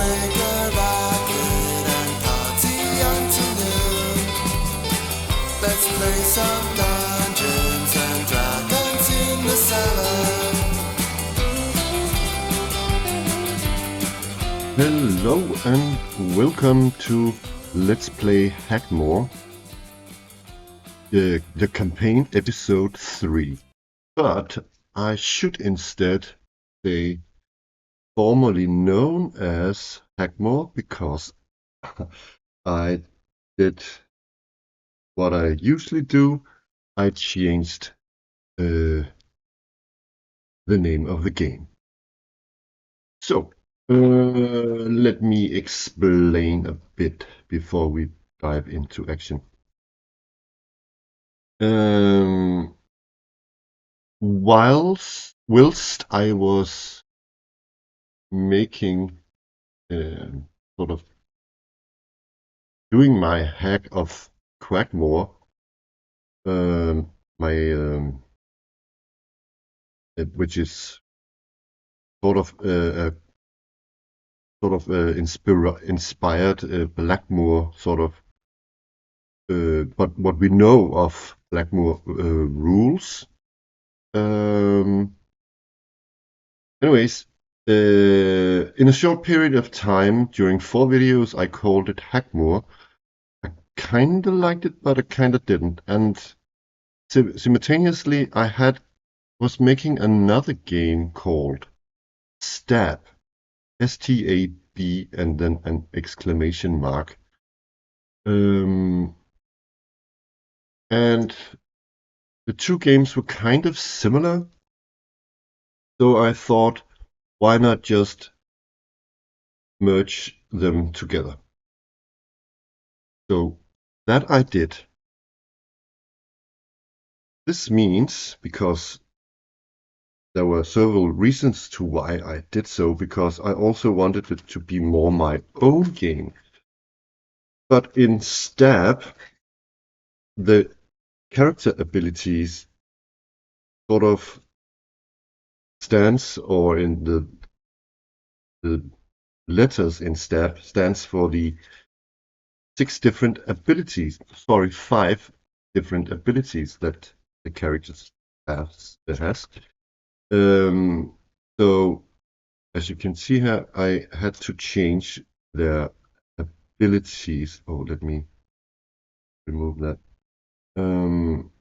make a racket and party until noon. Let's play some Dungeons and Dragons in the cellar. Hello and welcome to Let's Play Hackmore, the campaign episode 3. But I should instead say formerly known as Hackmore because I did what I usually do. I changed the name of the game. So, let me explain a bit before we dive into action. Whilst I was making sort of doing my hack of Quackmore, which is sort of inspired Blackmoor sort of, but what we know of Blackmoor rules. Anyways, in a short period of time, during 4 videos, I called it Hackmore. I kinda liked it, but I kinda didn't. And simultaneously, I was making another game called Stab, S-T-A-B, and then an exclamation mark. And the two games were kind of similar, so I thought, why not just merge them together? So that I did. This means, because there were several reasons to why I did so, because I also wanted it to be more my own game. But in Stab, the character abilities sort of stands, or in the letters in Stab stands for the 5 different abilities that the characters has. So as you can see here, I had to change their abilities. Oh, let me remove that. You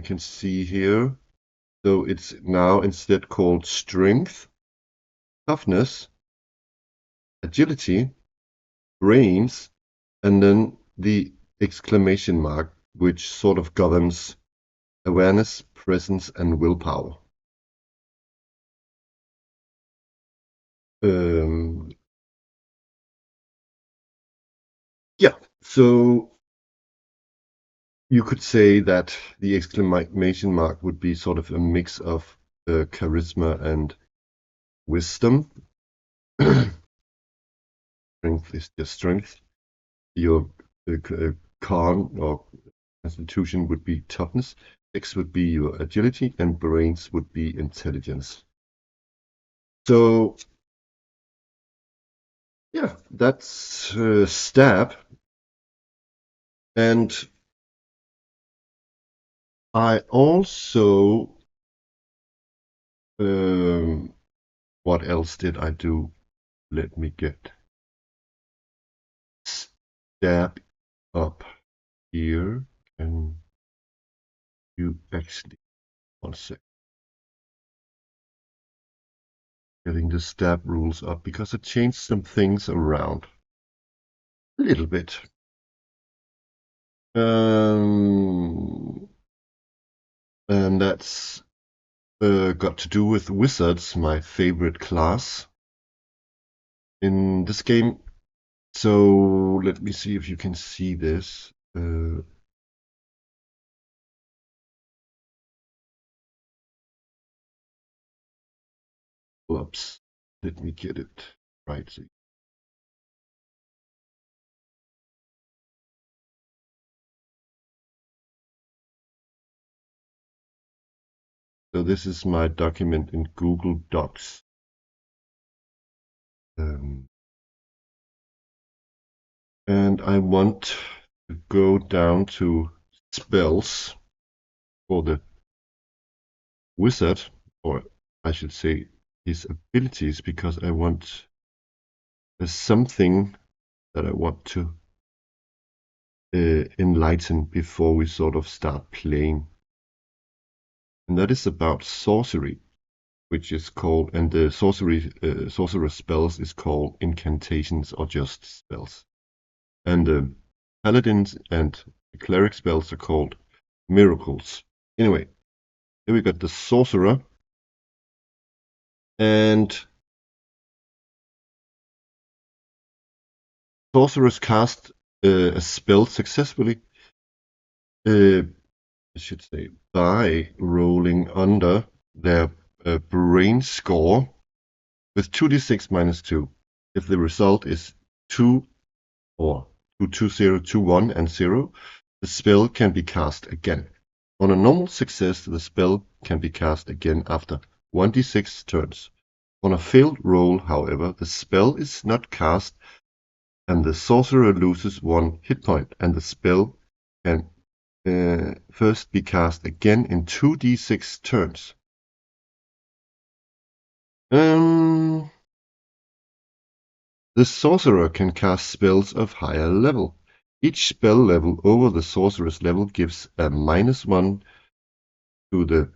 can see here. So it's now instead called Strength, Toughness, Agility, Brains, and then the exclamation mark, which sort of governs awareness, presence, and willpower. Yeah, so you could say that the exclamation mark would be sort of a mix of charisma and wisdom. Strength is just strength. Your con or constitution would be toughness. X would be your agility, and brains would be intelligence. So yeah, that's Stab. And I also, what else did I do? Let me get Stab up here. Can you actually, 1 sec. Getting the Stab rules up because I changed some things around a little bit. And that's got to do with wizards, my favorite class in this game. So let me see if you can see this. Whoops, let me get it right. So this is my document in Google Docs. And I want to go down to spells for the wizard, or I should say his abilities, because I want something that I want to enlighten before we sort of start playing. And that is about sorcery, which is called, and the sorcerer spells is called incantations or just spells. And the paladins and the cleric spells are called miracles. Anyway, here we got the sorcerer, and sorcerers cast a spell successfully, I should say, by rolling under their brain score with 2d6 minus 2. If the result is 2 or 2, 2, 0, 2, 1, and 0, the spell can be cast again. On a normal success, the spell can be cast again after 1d6 turns. On a failed roll, however, the spell is not cast and the sorcerer loses 1 hit point, and the spell can first be cast again in 2d6 turns. The sorcerer can cast spells of higher level. Each spell level over the sorcerer's level gives a -1 to the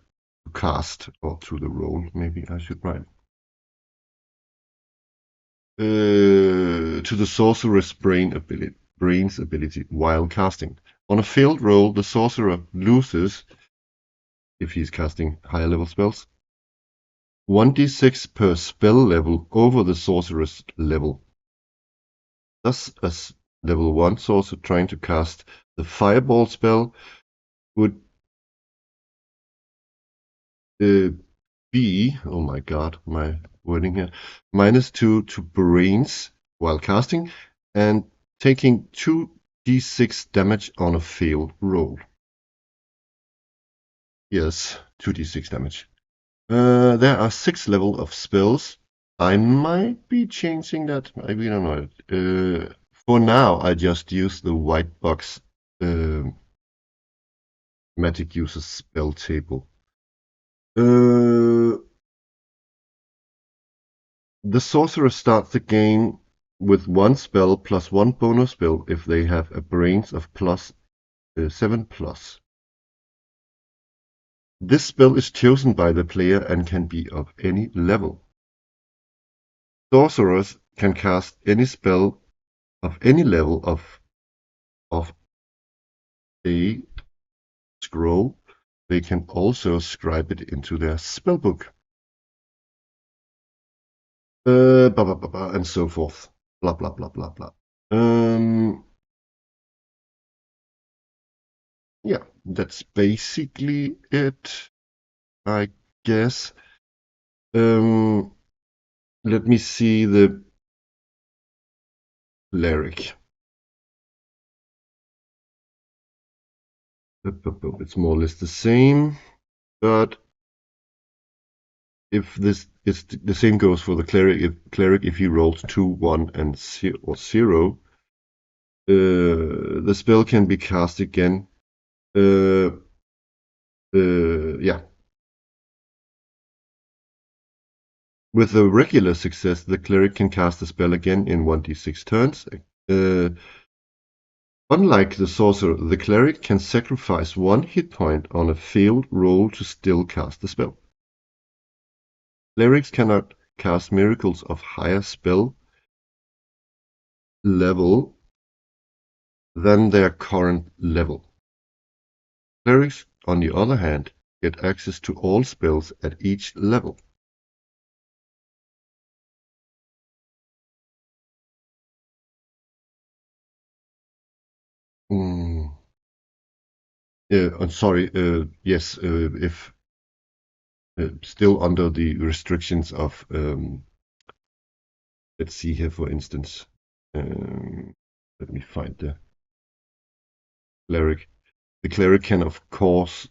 cast, or to the roll, maybe I should write. To the sorcerer's brain's ability while casting. On a failed roll, the sorcerer loses, if he's casting higher level spells, 1d6 per spell level over the sorcerer's level. Thus, a level 1 sorcerer trying to cast the fireball spell would be, oh my god, my wording here, -2 to brains while casting, and taking 2d6 damage on a failed roll. Yes, 2d6 damage. There are 6 levels of spells. I might be changing that. I really don't know. For now, I just use the white box magic user spell table. The sorcerer starts the game with 1 spell plus 1 bonus spell if they have a brains of +7+. This spell is chosen by the player and can be of any level. Sorcerers can cast any spell of any level of a scroll. They can also scribe it into their spellbook. Blah, blah, blah, blah, and so forth. Blah, blah, blah, blah, blah. Yeah, that's basically it, I guess. Let me see the cleric. It's more or less the same, but if this is the same goes for the cleric, if he rolls 2, 1, and 0, the spell can be cast again. Yeah. With a regular success, the cleric can cast the spell again in 1d6 turns. Unlike the sorcerer, the cleric can sacrifice 1 hit point on a failed roll to still cast the spell. Clerics cannot cast miracles of higher spell level than their current level. Clerics, on the other hand, get access to all spells at each level. I'm sorry, yes, if still under the restrictions of, let's see here, for instance, let me find the cleric. The cleric can, of course,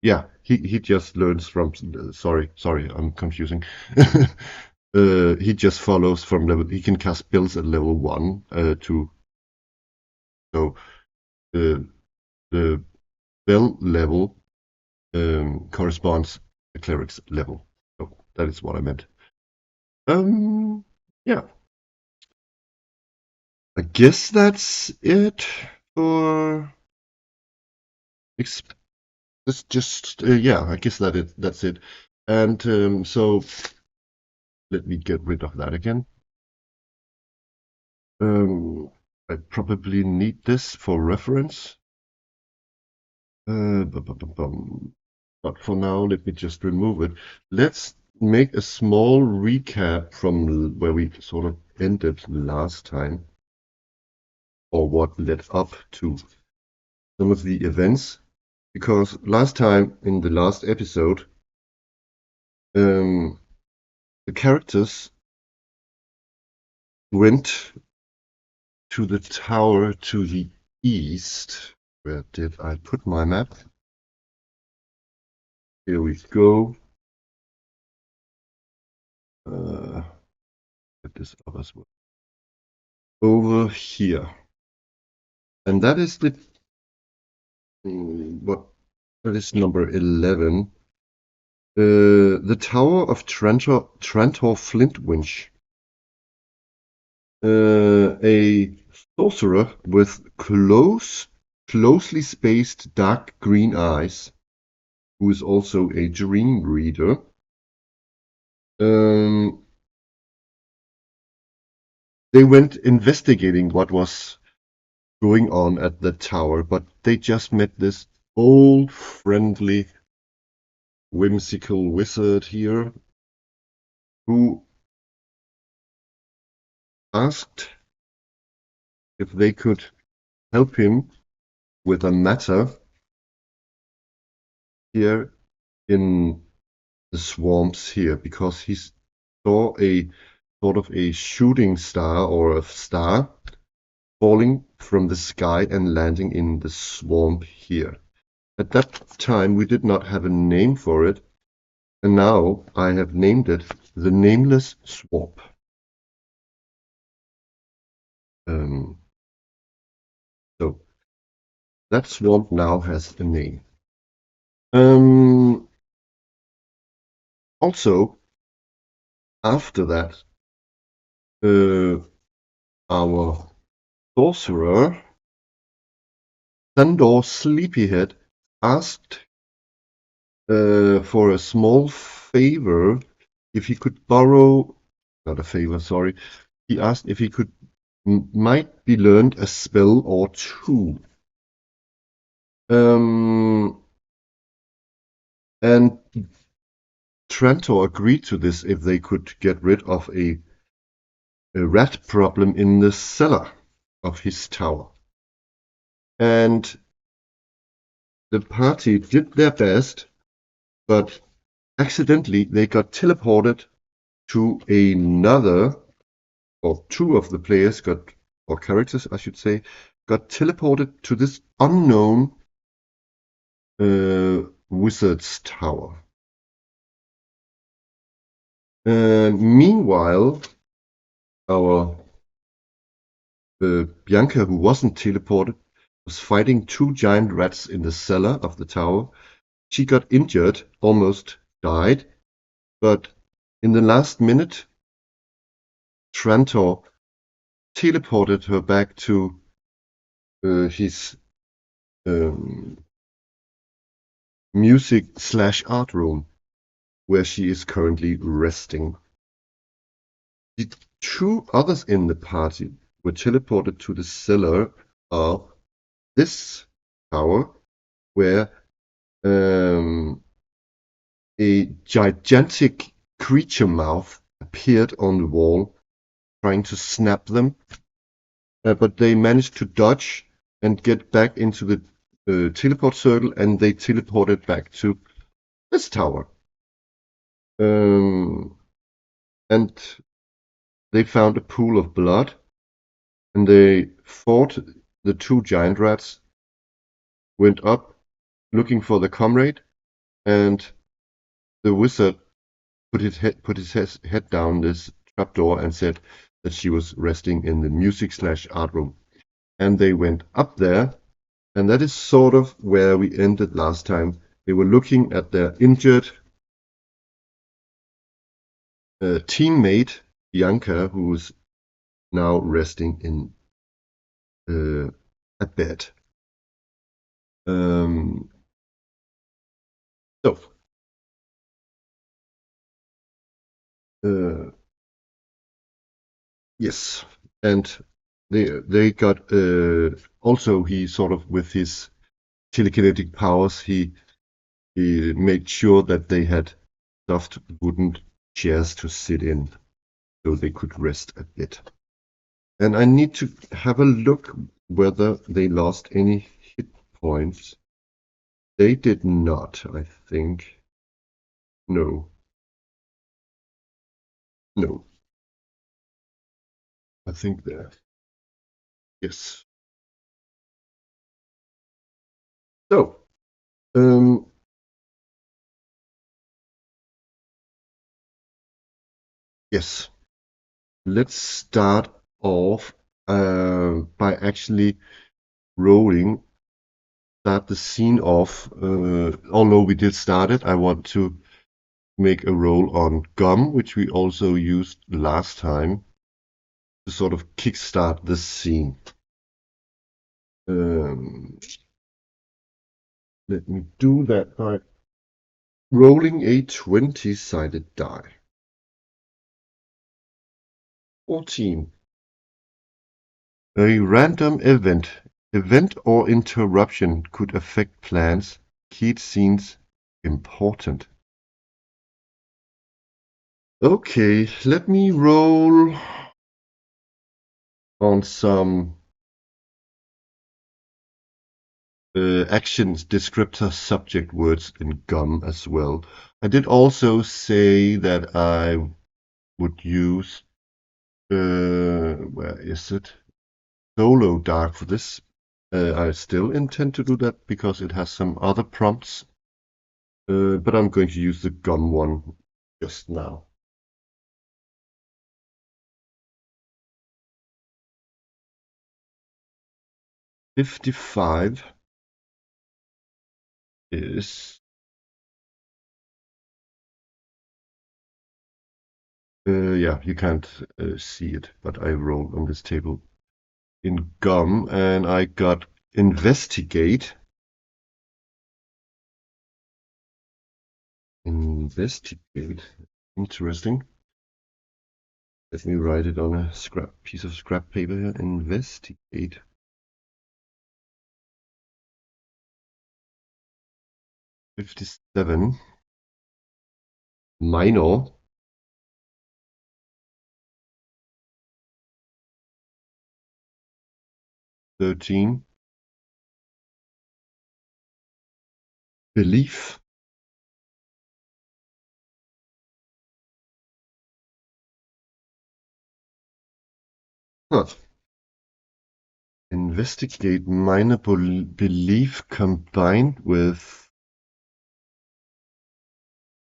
yeah, he just learns from, sorry, I'm confusing. he just follows from level. He can cast spells at level 1 so the spell level corresponds to the cleric's level. So that is what I meant. Yeah. I guess that's it for. It's just yeah. I guess that's it. And so let me get rid of that again. I probably need this for reference. But for now, let me just remove it. Let's make a small recap from where we sort of ended last time, or what led up to some of the events. Because last time, in the last episode, the characters went to the tower to the east. Where did I put my map? Here we go. Get this up as well. Over here. And that is the that is number 11. The Tower of Trantor Flintwinch. A sorcerer with closely spaced dark green eyes, who is also a dream reader. They went investigating what was going on at the tower, but they just met this old, friendly, whimsical wizard here who asked if they could help him with a matter here in the swamps here, because he saw a sort of a shooting star or a star falling from the sky and landing in the swamp here. At that time, we did not have a name for it, and now I have named it the Nameless Swamp. So that swamp now has a name. Also, after that, our sorcerer, Thandor Sleepyhead, asked for a small favor, if he could borrow, not a favor, sorry, he asked if he could might be learned a spell or two. And Trantor agreed to this if they could get rid of a rat problem in the cellar of his tower. And the party did their best, but accidentally they got teleported to another, or two of the players got, or characters I should say, got teleported to this unknown wizard's tower. Meanwhile, our Bianca, who wasn't teleported, was fighting two giant rats in the cellar of the tower. She got injured, almost died, but in the last minute, Trantor teleported her back to his music/art room, where she is currently resting. The two others in the party were teleported to the cellar of this tower, where a gigantic creature mouth appeared on the wall, trying to snap them, but they managed to dodge and get back into the teleport circle, and they teleported back to this tower. And they found a pool of blood, and they fought the two giant rats, went up looking for the comrade, and the wizard put his head down this trapdoor and said that she was resting in the music/art room. And they went up there, and that is sort of where we ended last time. They were looking at their injured teammate, Bianca, who was now resting in a bed. So, yes, and they got also he sort of with his telekinetic powers he made sure that they had soft wooden chairs to sit in so they could rest a bit. And I need to have a look whether they lost any hit points. They did not, I think. No. No. I think there. Yes. So, yes. Let's start off by actually start the scene off. Although we did start it, I want to make a roll on gum, which we also used last time to sort of kickstart this scene. Let me do that by rolling a 20-sided die. 14. A random event or interruption could affect plans, key scenes, important. Okay, let me roll on some actions descriptor subject words in GUM as well. I did also say that I would use where is it? Solo dark for this. I still intend to do that because it has some other prompts, but I'm going to use the GUM one just now. $55 is yeah, you can't see it, but I rolled on this table in GUM and I got investigate. Investigate. Interesting. Let me write it on a piece of scrap paper here. Investigate. $57. Minor. $13. Belief. Huh. Investigate minor belief combined with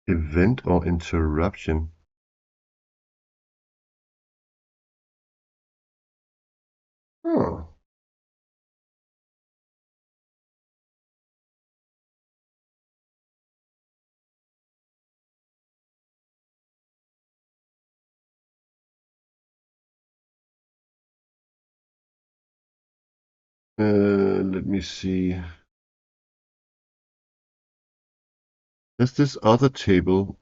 event or interruption. Huh. Let me see. There's this other table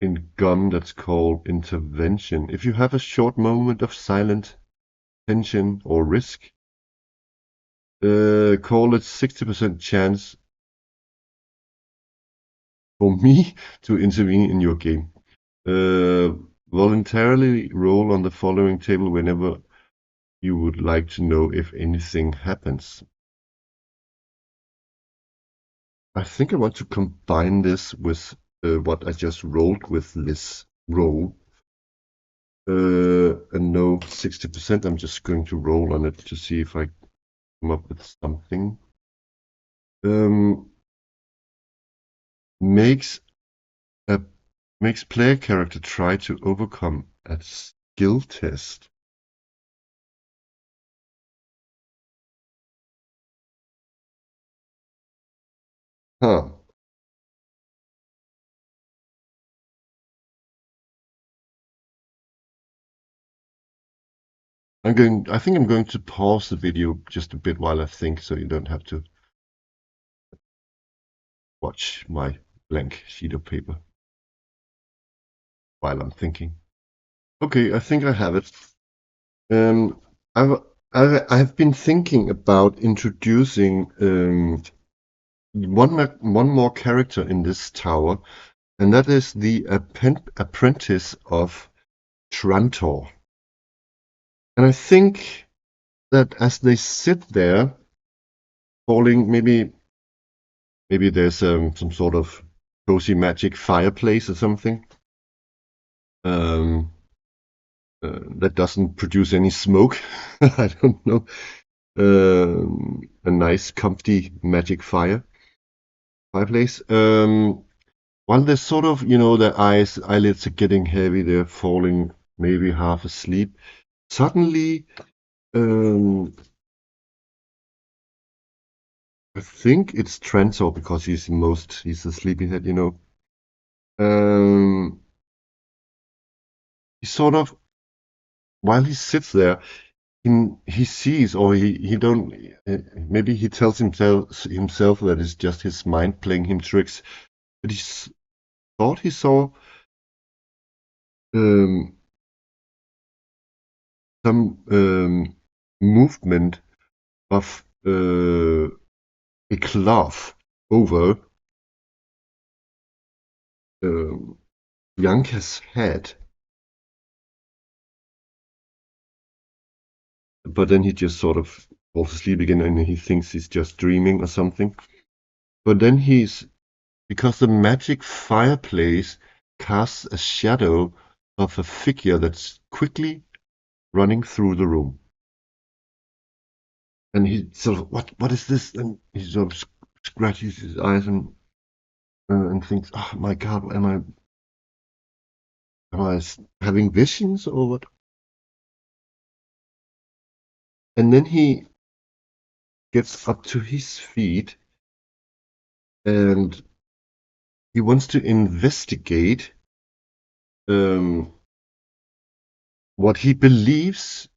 in GUM that's called intervention. If you have a short moment of silent tension or risk, call it 60% chance for me to intervene in your game. Voluntarily roll on the following table whenever you would like to know if anything happens. I think I want to combine this with what I just rolled with this roll. And no 60%, I'm just going to roll on it to see if I come up with something. makes a makes player character try to overcome a skill test. Huh. I think I'm going to pause the video just a bit while I think, so you don't have to watch my blank sheet of paper while I'm thinking. Okay, I think I have it. Um, I've I've been thinking about introducing one more character in this tower, and that is the apprentice of Trantor. And I think that as they sit there, falling, maybe there's some sort of cozy magic fireplace or something um, that doesn't produce any smoke. I don't know. A nice, comfy magic fireplace. While they're sort of, their eyelids are getting heavy, they're falling, maybe half asleep. Suddenly, um, I think it's Trantor because he's the sleepyhead. Um, he sort of, while he sits there, he sees, or he don't, maybe he tells himself that it's just his mind playing him tricks, but thought he saw um, some movement of a cloth over um, Bianca's head, but then he just sort of falls asleep again and he thinks he's just dreaming or something. But then because the magic fireplace casts a shadow of a figure that's quickly running through the room. And he sort of, what is this? And he sort of scratches his eyes and thinks, oh my God, am I having visions or what? And then he gets up to his feet and he wants to investigate um, what he believes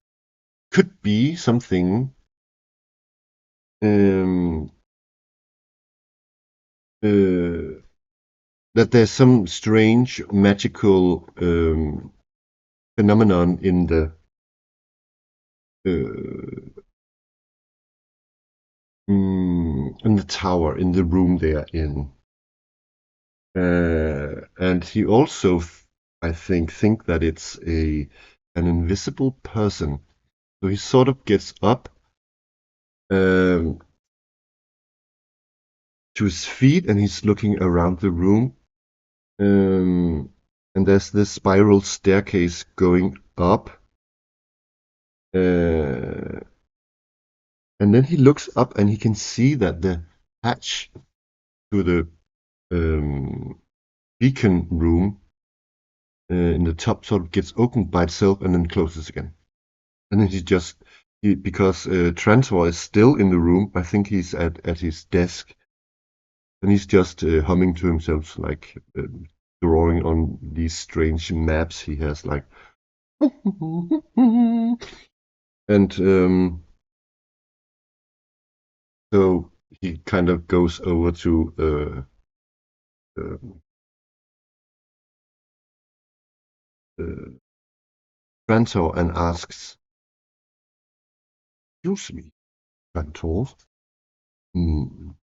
could be something um, uh, that there's some strange magical phenomenon uh, in the tower, in the room they're in. And he also, I think that it's an invisible person. So he sort of gets up um, to his feet and he's looking around the room. And there's this spiral staircase going up. Uh, and then he looks up and he can see that the hatch to the um, beacon room in the top sort of gets opened by itself and then closes again. And then because Trantor is still in the room, I think he's at his desk, and he's just humming to himself, like drawing on these strange maps he has, like, and so he kind of goes over to uh, uh, Trantor and asks, "Excuse me, Trantor,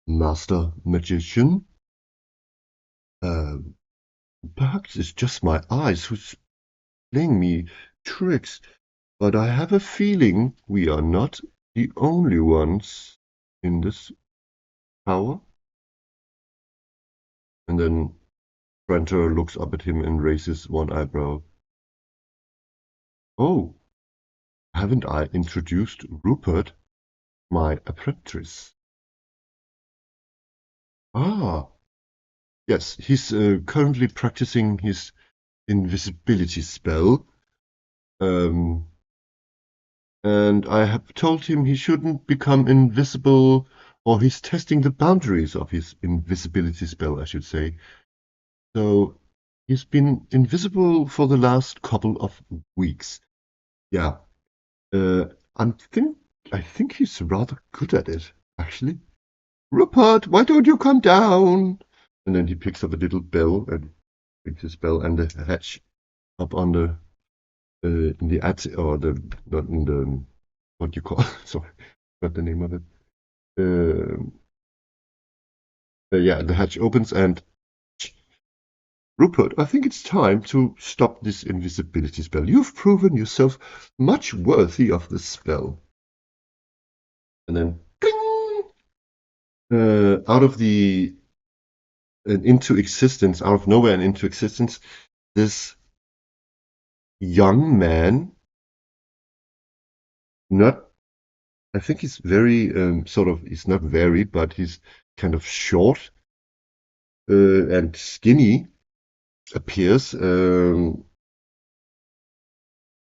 Master Magician, uh, perhaps it's just my eyes who's playing me tricks, but I have a feeling we are not the only ones in this tower." And then Trantor looks up at him and raises one eyebrow. "Oh, haven't I introduced Rupert, my apprentice?" "Ah, Yes, he's currently practicing his invisibility spell. Um, and I have told him he shouldn't become invisible, or he's testing the boundaries of his invisibility spell, I should say. So he's been invisible for the last couple of weeks. Yeah, uh, I think I think he's rather good at it, actually. Rupert, why don't you come down? And then he picks up a little bell and rings his bell, and the hatch up on the in the attic, or the not in the, what you call, sorry, not the name of it. Um yeah, the hatch opens, and Rupert, I think it's time to stop this invisibility spell. You've proven yourself much worthy of this spell. And then, cling, out of the into existence, out of nowhere and into existence, this young man, not, I think he's very he's not very, but he's kind of short and skinny, appears, sort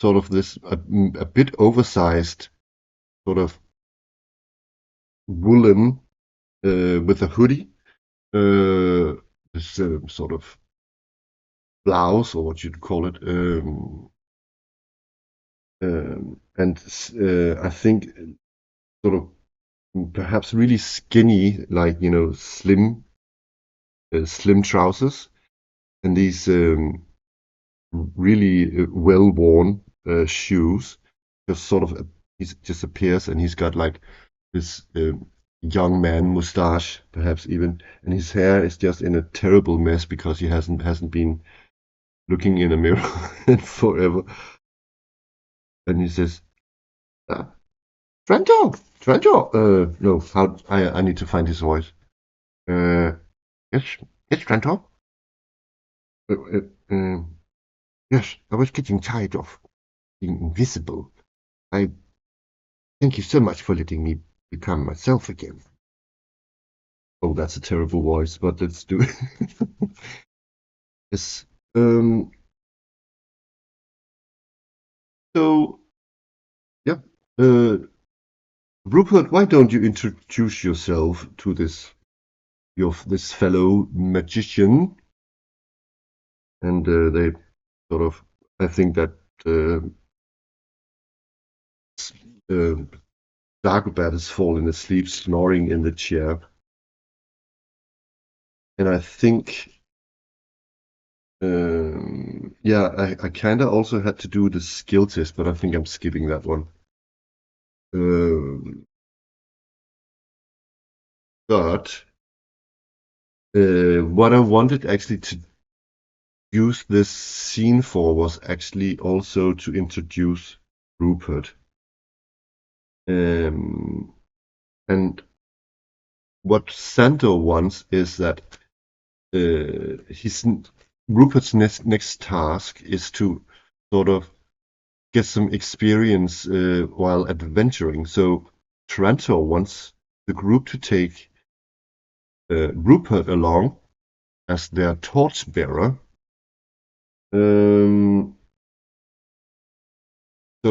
of this a bit oversized, sort of woolen, with a hoodie, this sort of blouse, or what you'd call it, and I think sort of perhaps really skinny, like, slim trousers, and these really well-worn shoes. Just sort of he just appears, and he's got like this young man mustache, perhaps even, and his hair is just in a terrible mess because he hasn't been looking in a mirror in forever. And he says, ah, Trento, Trento. No, I need to find his voice. Uh, yes, yes, Trento. Uh, uh, uh, yes, I was getting tired of being invisible. I thank you so much for letting me become myself again. Oh, that's a terrible voice, but let's do it. Yes. Um, so, yeah. Uh, Rupert, why don't you introduce yourself to this fellow magician? And they sort of, I think that uh, uh, Dagobert has fallen asleep, snoring in the chair. And I think, yeah, I kind of also had to do the skill test, but I think I'm skipping that one. But what I wanted actually to use this scene for was actually also to introduce Rupert. And what Santo wants is that his Rupert's next task is to sort of get some experience while adventuring. So Trantor wants the group to take Rupert along as their torchbearer. So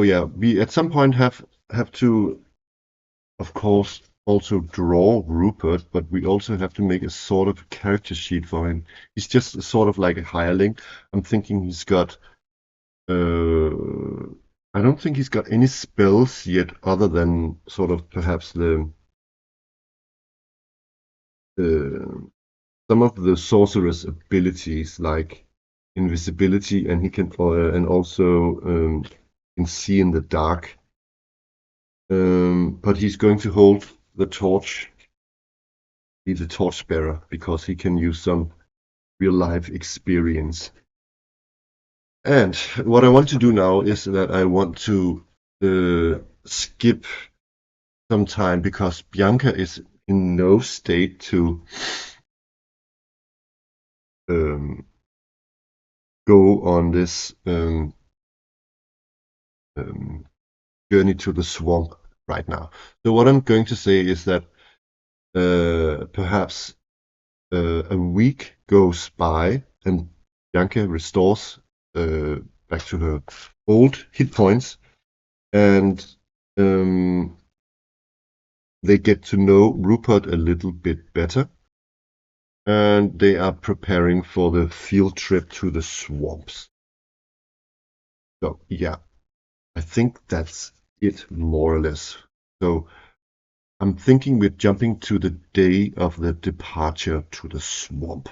yeah, we at some point have to, of course, also draw Rupert, but we also have to make a sort of character sheet for him. He's just sort of like a hireling. I'm thinking he's got. I don't think he's got any spells yet, other than sort of perhaps the some of the sorcerer's abilities, like invisibility, and he can and also can see in the dark. But he's going to hold the torch, be the torchbearer, because he can use some real life experience. And what I want to do now is that I want to skip some time, because Bianca is in no state to um, go on this journey to the swamp right now. So what I'm going to say is that perhaps a week goes by and Bianca restores back to her old hit points, and they get to know Rupert a little bit better, and they are preparing for the field trip to the swamps. So yeah, I think that's it more or less. So I'm thinking we're jumping to the day of the departure to the swamp.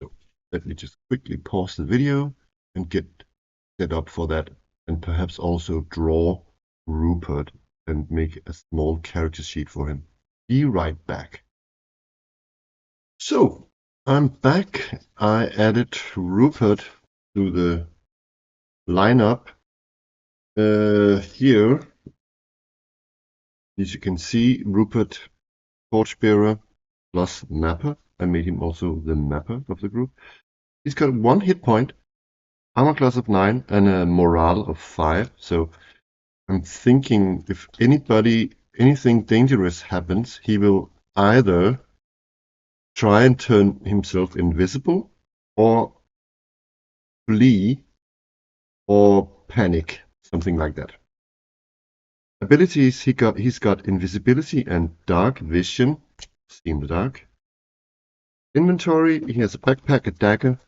So let me just quickly pause the video and get set up for that, and perhaps also draw Rupert and make a small character sheet for him. Be right back. So I'm back. I added Rupert to the lineup. Here, as you can see, Rupert, Torchbearer plus Mapper. I made him also the Mapper of the group. He's got 1 hit point, armor class of 9, and a morale of 5. So I'm thinking if anything dangerous happens, he will either try and turn himself invisible, or flee, or panic, something like that. Abilities, he's got invisibility and dark vision, see in the dark. Inventory, he has a backpack, a dagger.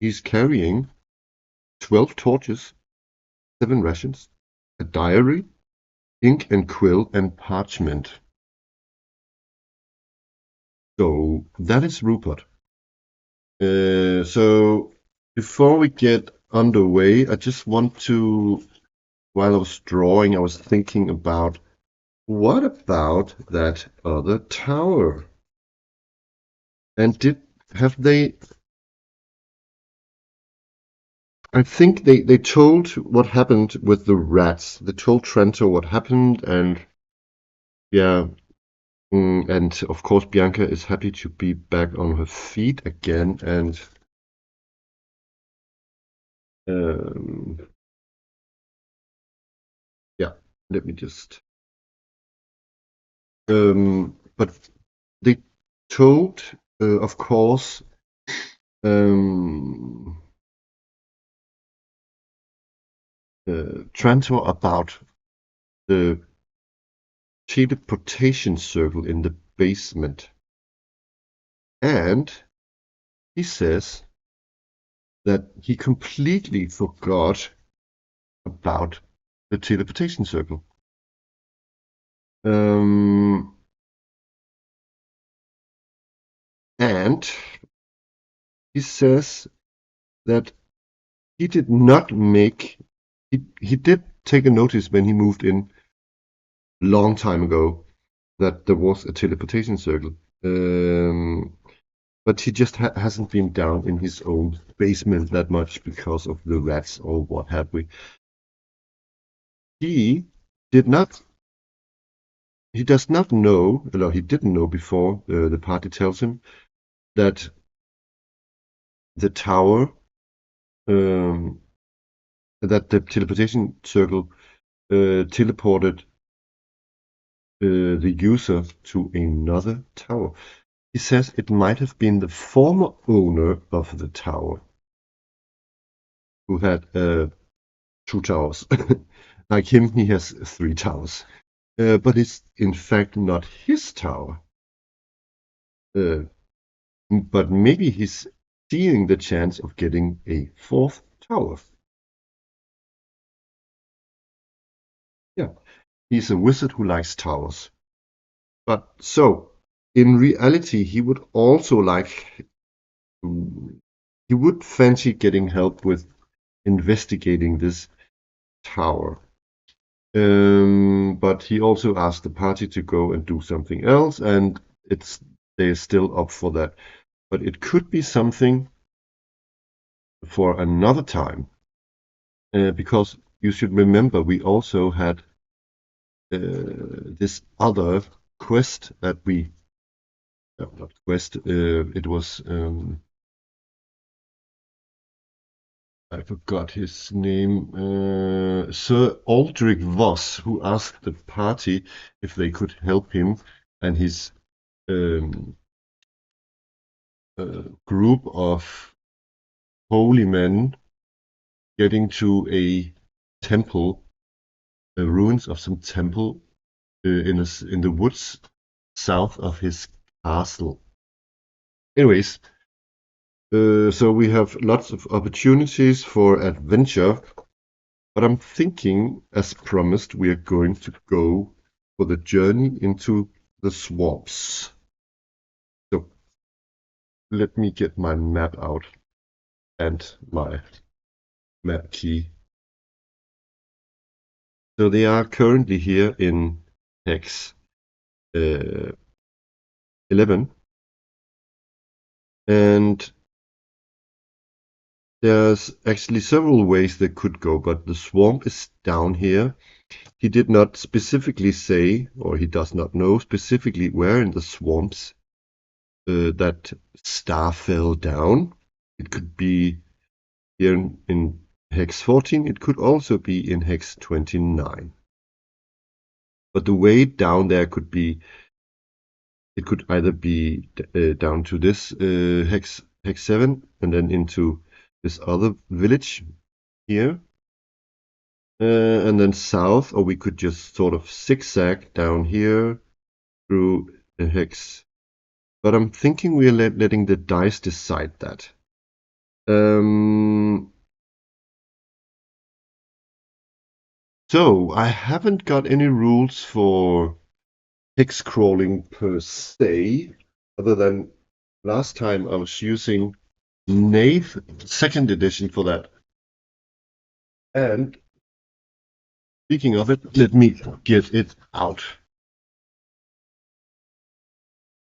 He's carrying 12 torches, 7 rations, a diary, ink and quill, and parchment. So that is Rupert. So before we get underway, I just want to, while I was drawing, I was thinking about, what about that other tower? And have they, I think they told what happened with the rats. They told Trento what happened, and yeah, and of course Bianca is happy to be back on her feet again, and yeah, let me just. But they told, of course, Trantor about the teleportation circle in the basement. And he says that he completely forgot about the teleportation circle. And he says that he did not make, he did take a notice when he moved in long time ago that there was a teleportation circle. But he just hasn't been down in his own basement that much because of the rats or what have we. He does not know, or he didn't know before the party tells him that the tower, that the teleportation circle teleported the user to another tower. He says it might have been the former owner of the tower who had 2 towers. Like him, he has 3 towers. But it's in fact not his tower. But maybe he's seeing the chance of getting a 4th tower. Yeah, he's a wizard who likes towers. But so, in reality, he would also he would fancy getting help with investigating this tower. But he also asked the party to go and do something else, and they're still up for that. But it could be something for another time, because you should remember we also had this other quest that we, not quest, it was, I forgot his name, Sir Osric Voss, who asked the party if they could help him and his group of holy men getting to a temple, the ruins of some temple in the woods south of his castle. Anyways, so we have lots of opportunities for adventure, but I'm thinking, as promised, we are going to go for the journey into the swamps. So let me get my map out and my map key. So they are currently here in hex 11, and there's actually several ways they could go, but the swamp is down here. He did not specifically say, or he does not know specifically where in the swamps that star fell down. It could be here in hex 14. It could also be in hex 29. But the way down there could be, it could either be down to this hex 7 and then into this other village here, and then south, or we could just sort of zigzag down here through a hex. But I'm thinking we're letting the dice decide that. So I haven't got any rules for hex crawling per se, other than last time I was using Knave 2nd edition for that. And speaking of it, let me get it out.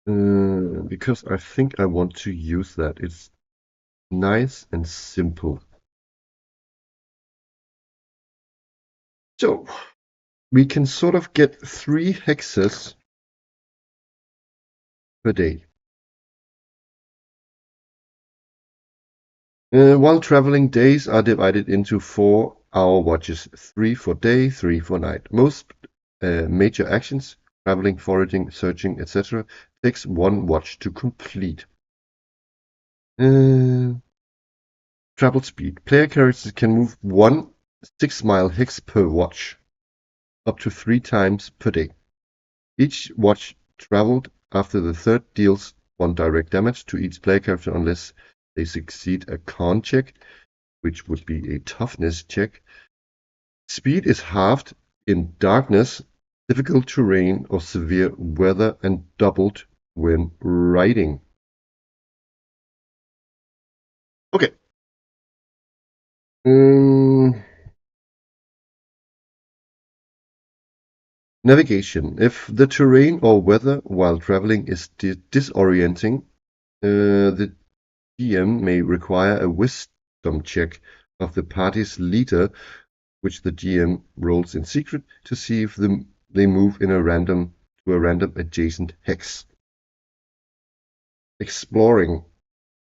Because I think I want to use that. It's nice and simple. So we can sort of get 3 hexes per day. While traveling, days are divided into 4-hour watches, 3 for day, 3 for night. Most major actions, traveling, foraging, searching, etc., takes 1 watch to complete. Travel speed. Player characters can move 1 6-mile hex per watch, up to 3 times per day. Each watch traveled after the 3rd deals 1 direct damage to each player character unless they succeed a con check, which would be a toughness check. Speed is halved in darkness, difficult terrain, or severe weather, and doubled when riding. Okay. Navigation. If the terrain or weather while traveling is disorienting, the GM may require a wisdom check of the party's leader, which the GM rolls in secret to see if they move in a random adjacent hex. Exploring.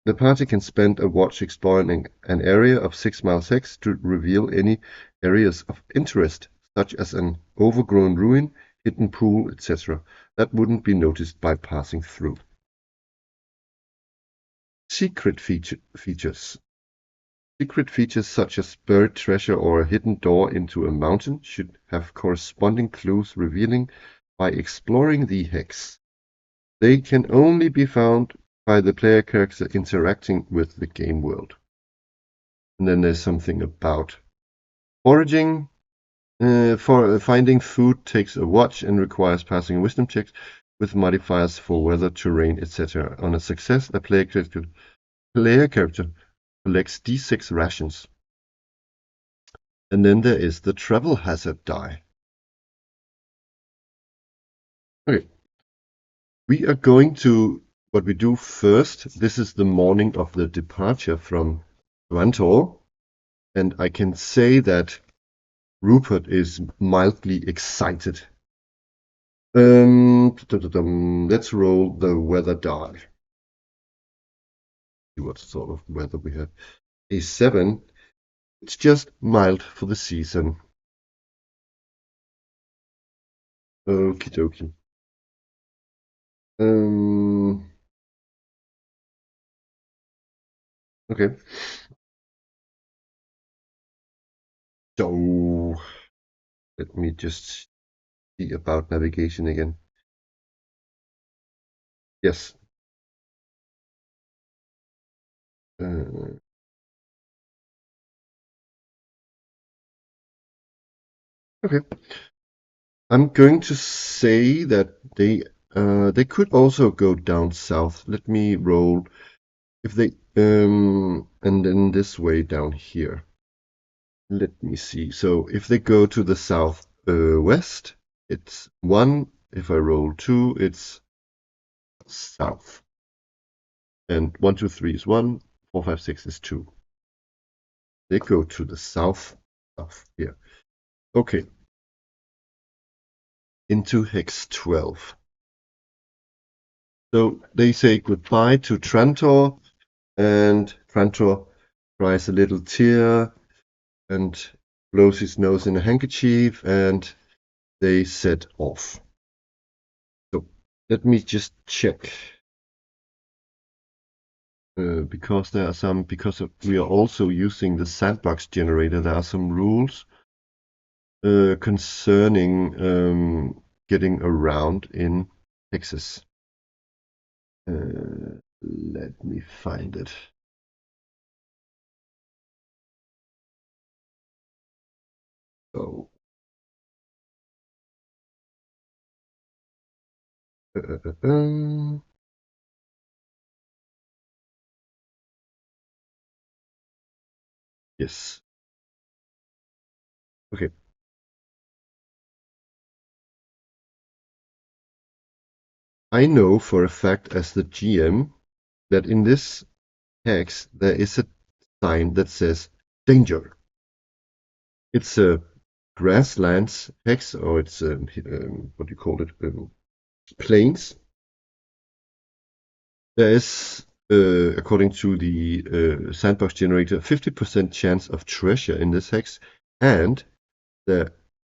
The party can spend a watch exploring an area of 6 miles hex to reveal any areas of interest, such as an overgrown ruin, hidden pool, etc., that wouldn't be noticed by passing through. Secret features. Secret features such as buried treasure or a hidden door into a mountain should have corresponding clues revealing by exploring the hex. They can only be found by the player character interacting with the game world. And then there's something about foraging. For finding food takes a watch and requires passing wisdom checks with modifiers for weather, terrain, etc. On a success, a player character collects D6 rations. And then there is the travel hazard die. Okay. We are going to what we do first. This is the morning of the departure from Duantor, and I can say that Rupert is mildly excited. Let's roll the weather die. See what sort of weather we have. A 7. It's just mild for the season. Okie dokie. Okay. So let me just see about navigation again. Yes. Uh, okay. I'm going to say that they could also go down south. Let me roll if they and then this way down here. Let me see. So if they go to the south west, it's 1. If I roll 2, it's south. And 1, 2, 3 is 1, 4, 5, 6 is 2. They go to the south here. Okay, into hex 12. So they say goodbye to Trantor, and Trantor cries a little tear and blows his nose in a handkerchief, and they set off. So let me just check. Because we are also using the sandbox generator, there are some rules concerning getting around in Texas. Let me find it. So, yes. Okay. I know for a fact as the GM that in this hex there is a sign that says danger. It's a grasslands hex, or it's what do you call it? Plains. There is, according to the sandbox generator, 50% chance of treasure in this hex, and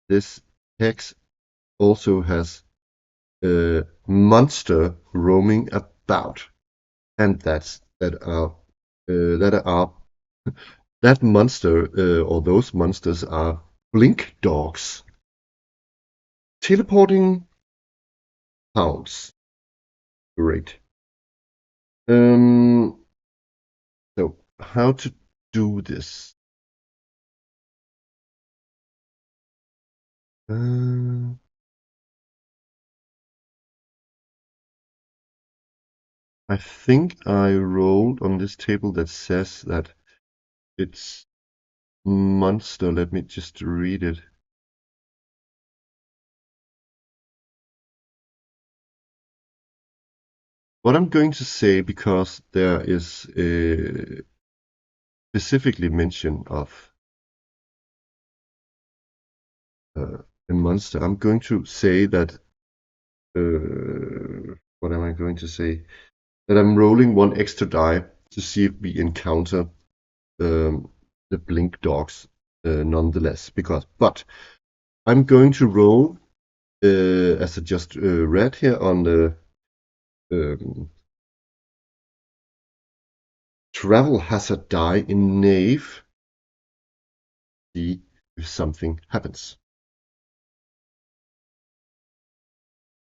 this hex also has a monster roaming about, and that monster or those monsters are blink dogs, teleporting hounds. Great. Um, so how to do this? Uh, I think I rolled on this table that says that it's monster. Let me just read it. What I'm going to say, because there is a specifically mention of a monster, I'm going to say that what am I going to say? That I'm rolling 1 extra die to see if we encounter the blink dogs nonetheless. But I'm going to roll as I just read here on the travel hazard die in Knave. See if something happens.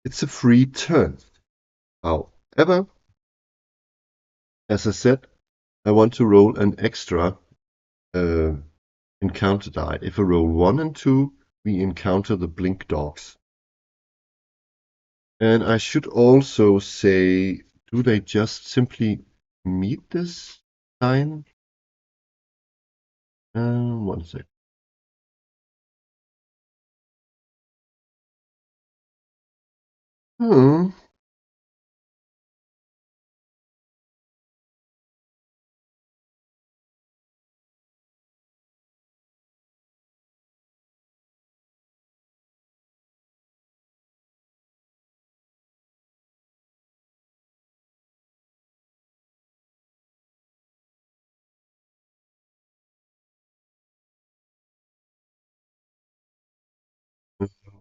It's a free turn. However, as I said, I want to roll an extra encounter die. If I roll 1 and 2, we encounter the blink dogs. And I should also say, do they just simply meet this sign? 1 sec. Hmm.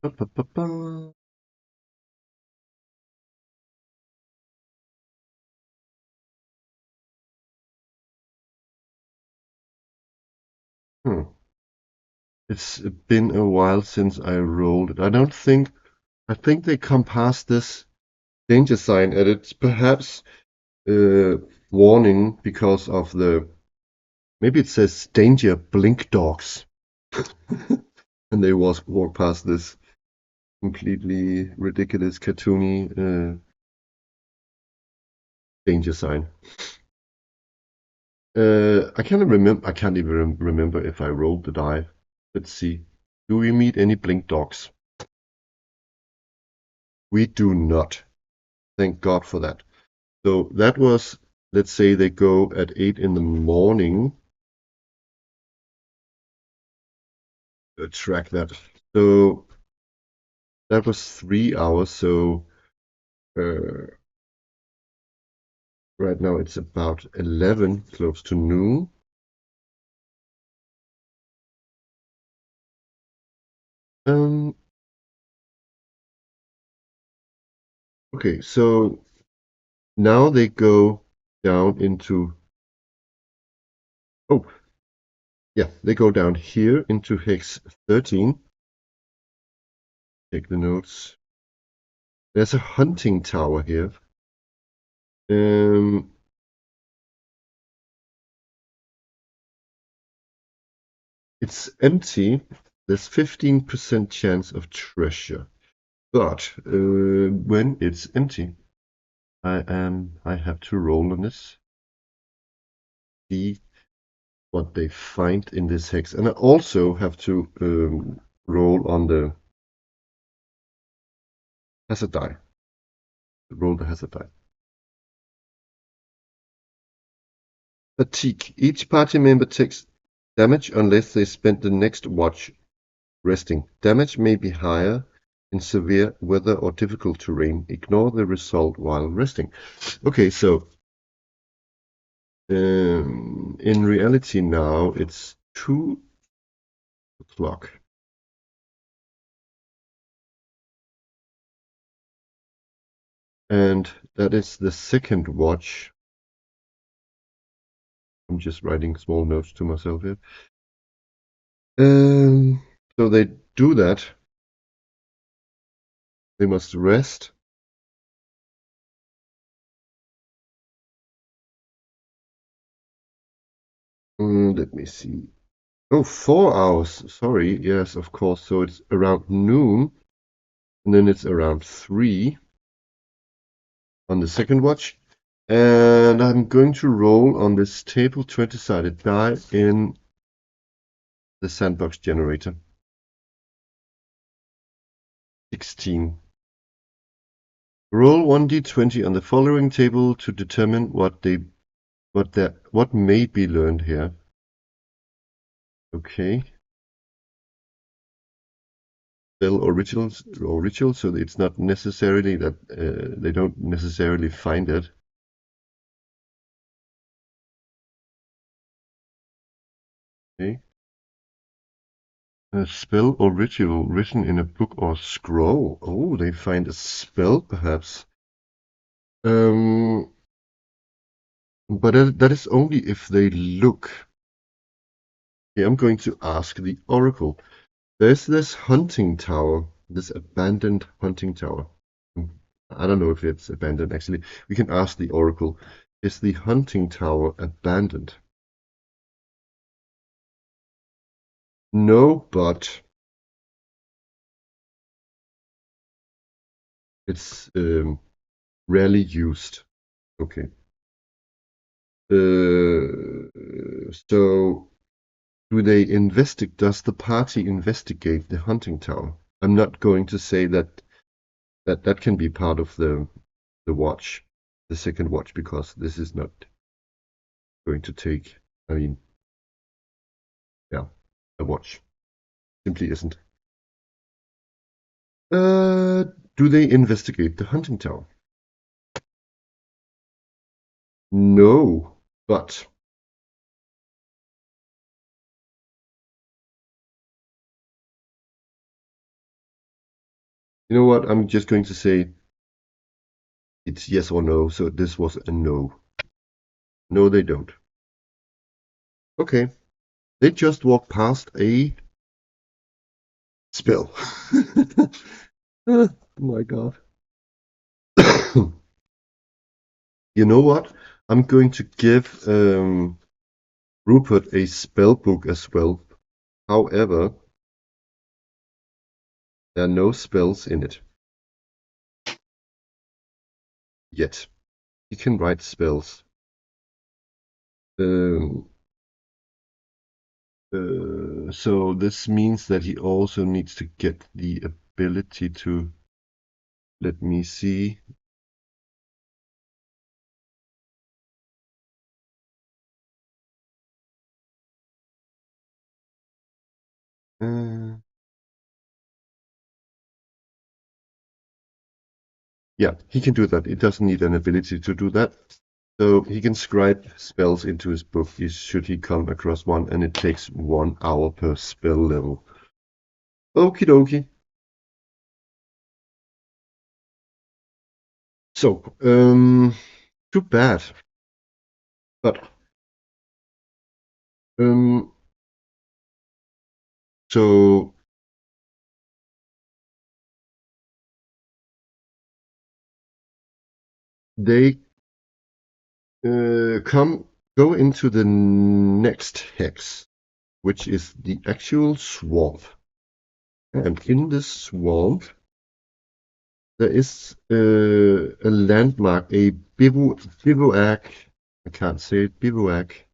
Ba-ba-ba-ba. Hmm. It's been a while since I rolled it. I think they come past this danger sign, and it's perhaps a warning because of maybe it says danger blink dogs. And they walk past this completely ridiculous cartoony danger sign. I can't remember. I can't even remember if I rolled the die. Let's see. Do we meet any blink dogs? We do not. Thank God for that. So that was, let's say they go at 8 in the morning. Track that. So that was 3 hours. So uh, right now it's about 11, close to noon. Um, okay, so now they go down into, oh, yeah, they go down here into hex 13. Take the notes. There's a hunting tower here. Um, it's empty. There's 15% chance of treasure. But when it's empty, I have to roll on this. See what they find in this hex. And I also have to roll on the hazard die. Roll the hazard die. Fatigue. Each party member takes damage unless they spend the next watch resting. Damage may be higher in severe weather or difficult terrain. Ignore the result while resting. Okay, so in reality now it's 2 o'clock. And that is the second watch. I'm just writing small notes to myself here. So they do that. They must rest. Let me see. Oh, 4 hours. Sorry. Yes, of course. So it's around noon, and then it's around 3 on the second watch. And I'm going to roll on this table 20-sided die in the sandbox generator. 16. Roll 1d20 on the following table to determine what may be learned here. Okay. Spell or rituals, so it's not necessarily that they don't necessarily find it. Okay. A spell or ritual written in a book or scroll. Oh, they find a spell, perhaps. But that is only if they look. Okay, I'm going to ask the oracle. There's this hunting tower, this abandoned hunting tower. I don't know if it's abandoned, actually. We can ask the oracle. Is the hunting tower abandoned? No, but it's rarely used. Okay. So does the party investigate the hunting tower? I'm not going to say that can be part of the watch, the second watch, because this is not going to take, I mean, yeah, a watch. Simply isn't. Do they investigate the hunting tower? No, but you know what? I'm just going to say it's yes or no. So this was a no. No, they don't. Okay. They just walked past a spell. Oh my god. You know what? I'm going to give Rupert a spell book as well. However, there are no spells in it yet. He can write spells. Um, so this means that he also needs to get the ability to, let me see. Uh, yeah, he can do that. He doesn't need an ability to do that. So he can scribe spells into his book should he come across one, and it takes 1 hour per spell level. Okie dokie. So, too bad. But, um, so they go into the next hex, which is the actual swamp. And in this swamp, there is a landmark, a bivouac. I can't say it. Bivouac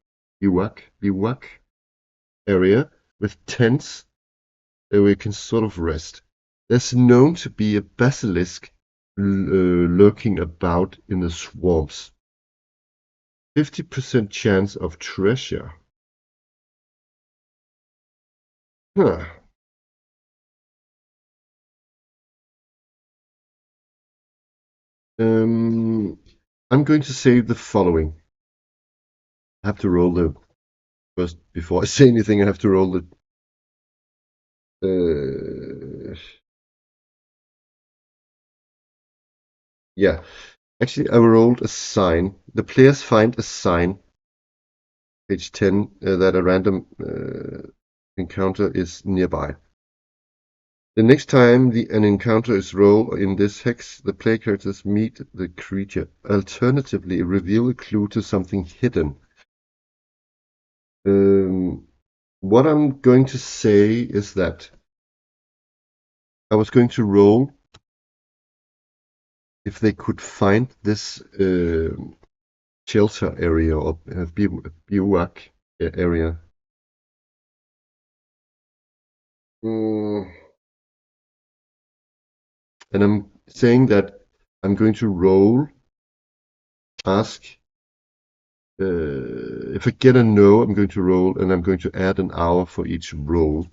area with tents where we can sort of rest. There's known to be a basilisk lurking about in the swamps. 50% chance of treasure. Huh. I'm going to say the following. I have to roll the first before I say anything. I have to roll the. Yeah, actually, I rolled a sign. The players find a sign, page 10, that a random encounter is nearby. The next time an encounter is rolled in this hex, the player characters meet the creature. Alternatively, reveal a clue to something hidden. What I'm going to say is that I was going to roll if they could find this shelter area or bivouac area. And I'm saying that I'm going to roll, ask. If I get a no, I'm going to roll, and I'm going to add an hour for each roll.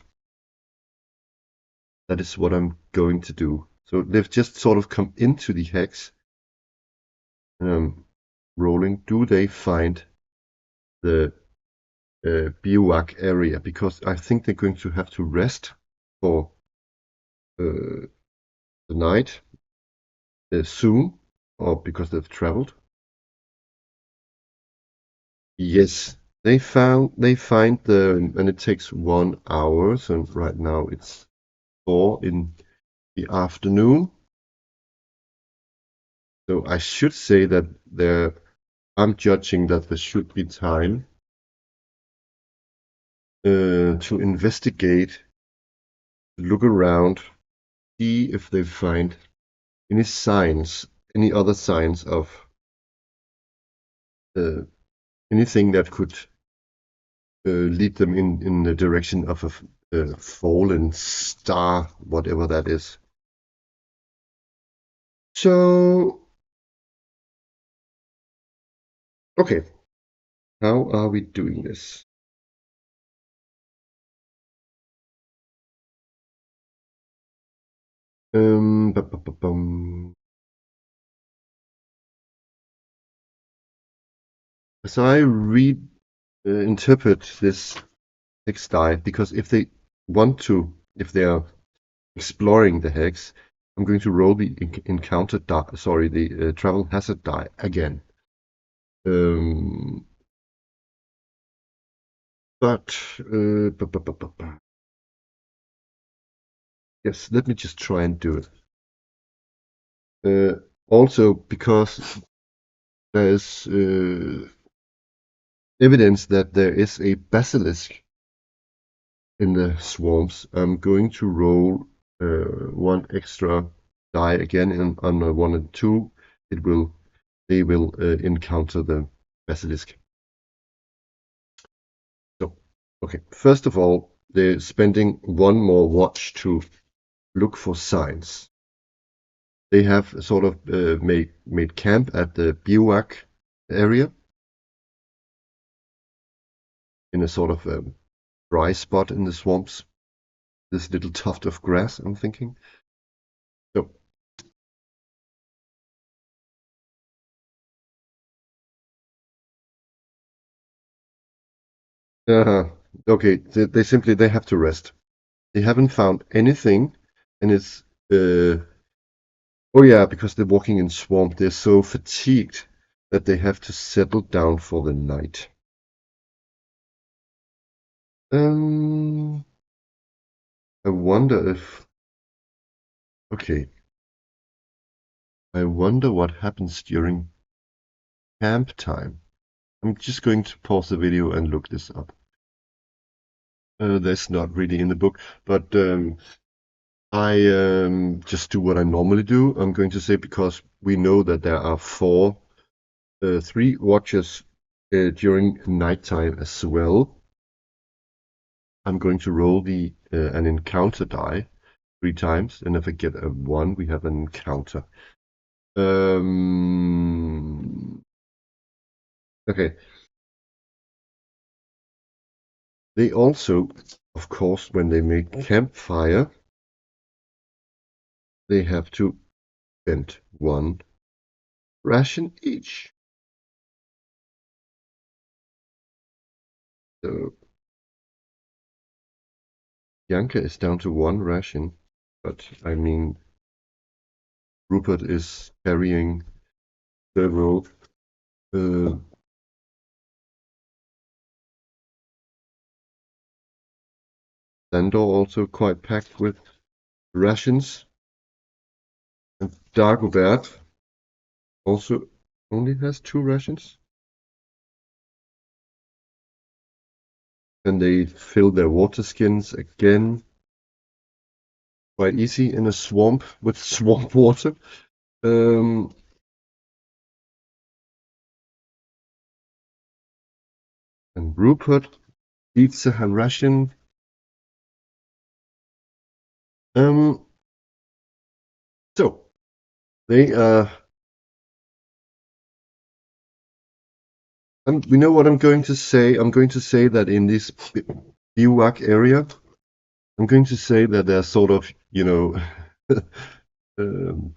That is what I'm going to do. So they've just sort of come into the hex. Rolling. Do they find the bivouac area? Because I think they're going to have to rest for the night soon, or because they've traveled. Yes, they find and it takes 1 hour. So right now it's 4 in the afternoon. So I should say that I'm judging that there should be time to investigate, look around, see if they find any signs, any other signs of anything that could lead them in the direction of a fallen star, whatever that is. So, okay, how are we doing this? As I interpret this hex die, because if they if they are exploring the hex, I'm going to roll the encounter die, sorry, the travel hazard die again. But yes, let me just try and do it. Also, because there is evidence that there is a basilisk in the swamps, I'm going to roll one extra die again, and on a 1 and 2, they will encounter the basilisk. So, okay, first of all, they're spending one more watch to look for signs. They have sort of made camp at the bivouac area in a sort of dry spot in the swamps. This little tuft of grass, I'm thinking. So, uh, okay, they simply they have to rest. They haven't found anything, and it's oh yeah, because they're walking in swamp, they're so fatigued that they have to settle down for the night. Um, I wonder if okay, I wonder what happens during camp time. I'm just going to pause the video and look this up. That's not really in the book, but I just do what I normally do. I'm going to say because we know that there are three watches during nighttime as well. I'm going to roll an encounter die 3 times, and if I get a 1, we have an encounter. Okay. They also, of course, when they make campfire, they have to spend 1 ration each. So Bianca is down to 1 ration, but I mean, Rupert is carrying several. Uh, Sandor also quite packed with rations. And Dagobert also only has 2 rations. And they fill their water skins again. Quite easy in a swamp with swamp water. And Rupert eats a ration. So they we know what I'm going to say. I'm going to say that in this bivouac area, I'm going to say that they're sort of, um,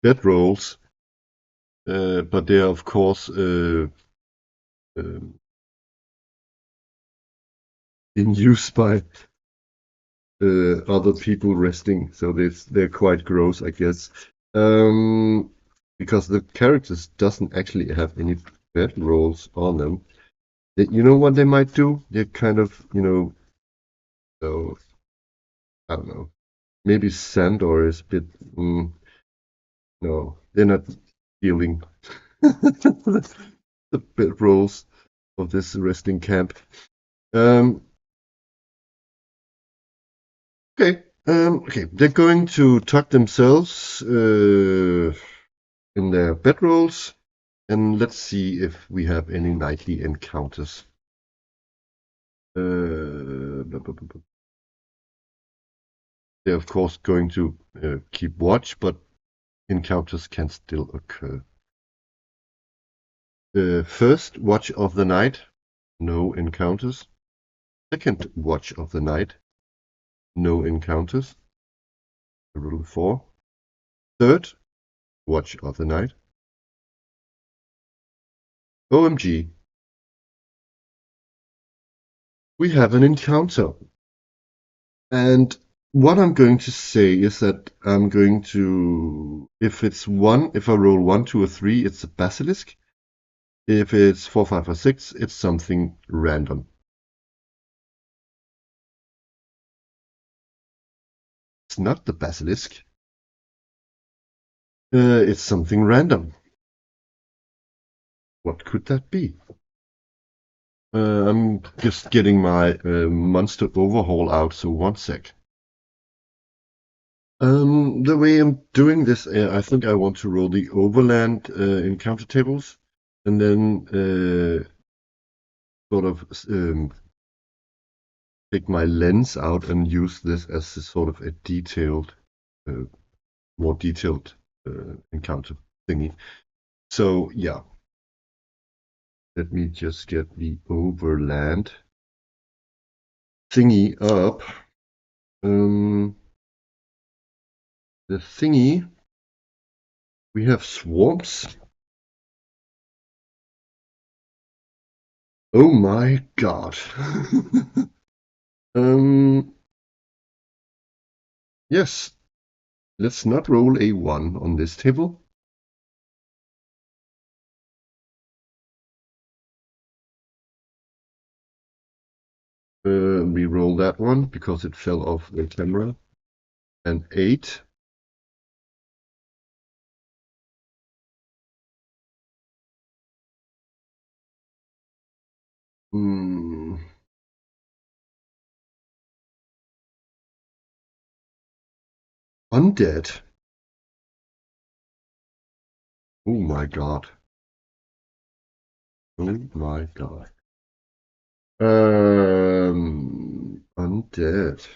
bedrolls, but they are of course in use by other people resting, so they're quite gross, I guess. Because the characters doesn't actually have any bedrolls on them. You know what they might do? They're kind of, so I don't know. Maybe Sandor is a bit. No, they're not stealing the bedrolls of this resting camp. Um, okay, they're going to tuck themselves in their bedrolls, and let's see if we have any nightly encounters. They're of course going to keep watch, but encounters can still occur. First watch of the night, no encounters. Second watch of the night, no encounters. Rule 4. Third watch of the night. OMG. We have an encounter. And what I'm going to say is that I'm going to, if I roll 1, 2, or 3, it's a basilisk. If it's 4, 5, or 6, it's something random. It's not the basilisk. It's something random. What could that be? I'm just getting my monster overhaul out, so 1 sec. The way I'm doing this, I think I want to roll the overland encounter tables, and then sort of take my lens out and use this as a sort of a detailed, more detailed encounter thingy. So yeah, let me just get the overland thingy up. The thingy, we have swamps. Oh my god. Yes, let's not roll a 1 on this table. We roll that one because it fell off the camera. An 8. Undead. Oh my god. Oh my god. Undead.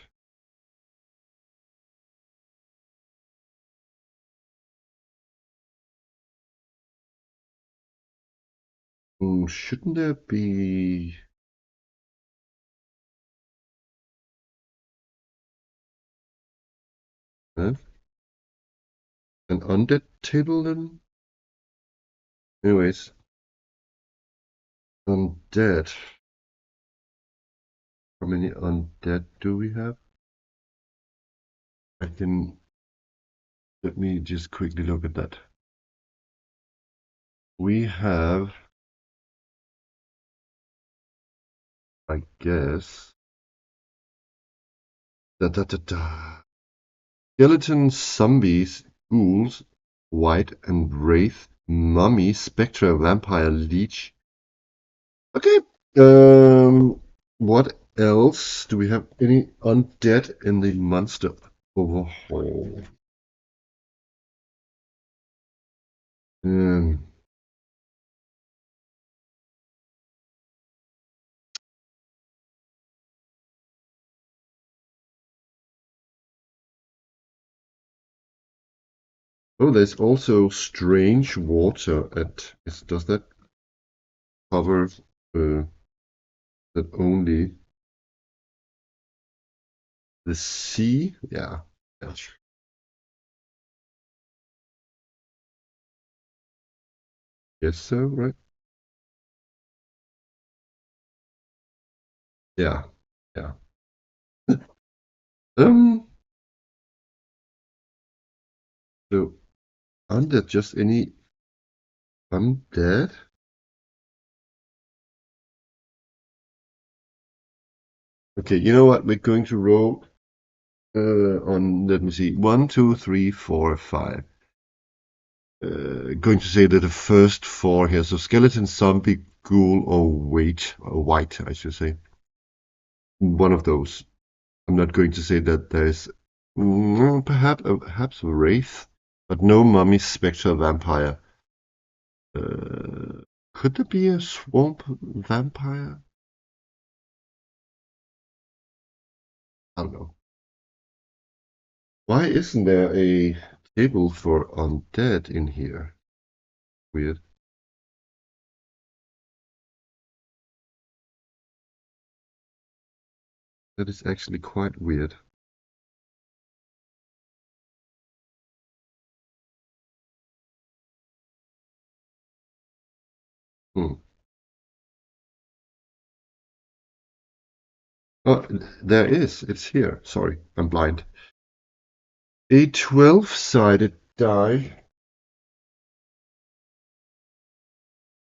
Shouldn't there be... Huh? An undead table then? Anyways. Undead. How many undead do we have? Let me just quickly look at that. We have, I guess, skeleton, zombies, ghouls, white and wraith, mummy, spectre, vampire, leech. Okay. What else? Do we have any undead in the monster overhaul? Oh, there's also strange water at. Does that cover that only the sea? Yeah. Yes. Yes, so, right? Yeah. Yeah. Um, so undead, just any undead? Okay, you know what? We're going to roll on, let me see, 1, 2, 3, 4, 5. Going to say that the first 4 here, so skeleton, zombie, ghoul, or white, I should say. One of those. I'm not going to say that there's perhaps a wraith, but no mummy, spectre, vampire. Could there be a swamp vampire? I don't know. Why isn't there a table for undead in here? Weird. That is actually quite weird. Hmm. Oh, there is. It's here. Sorry, I'm blind. A 12-sided die.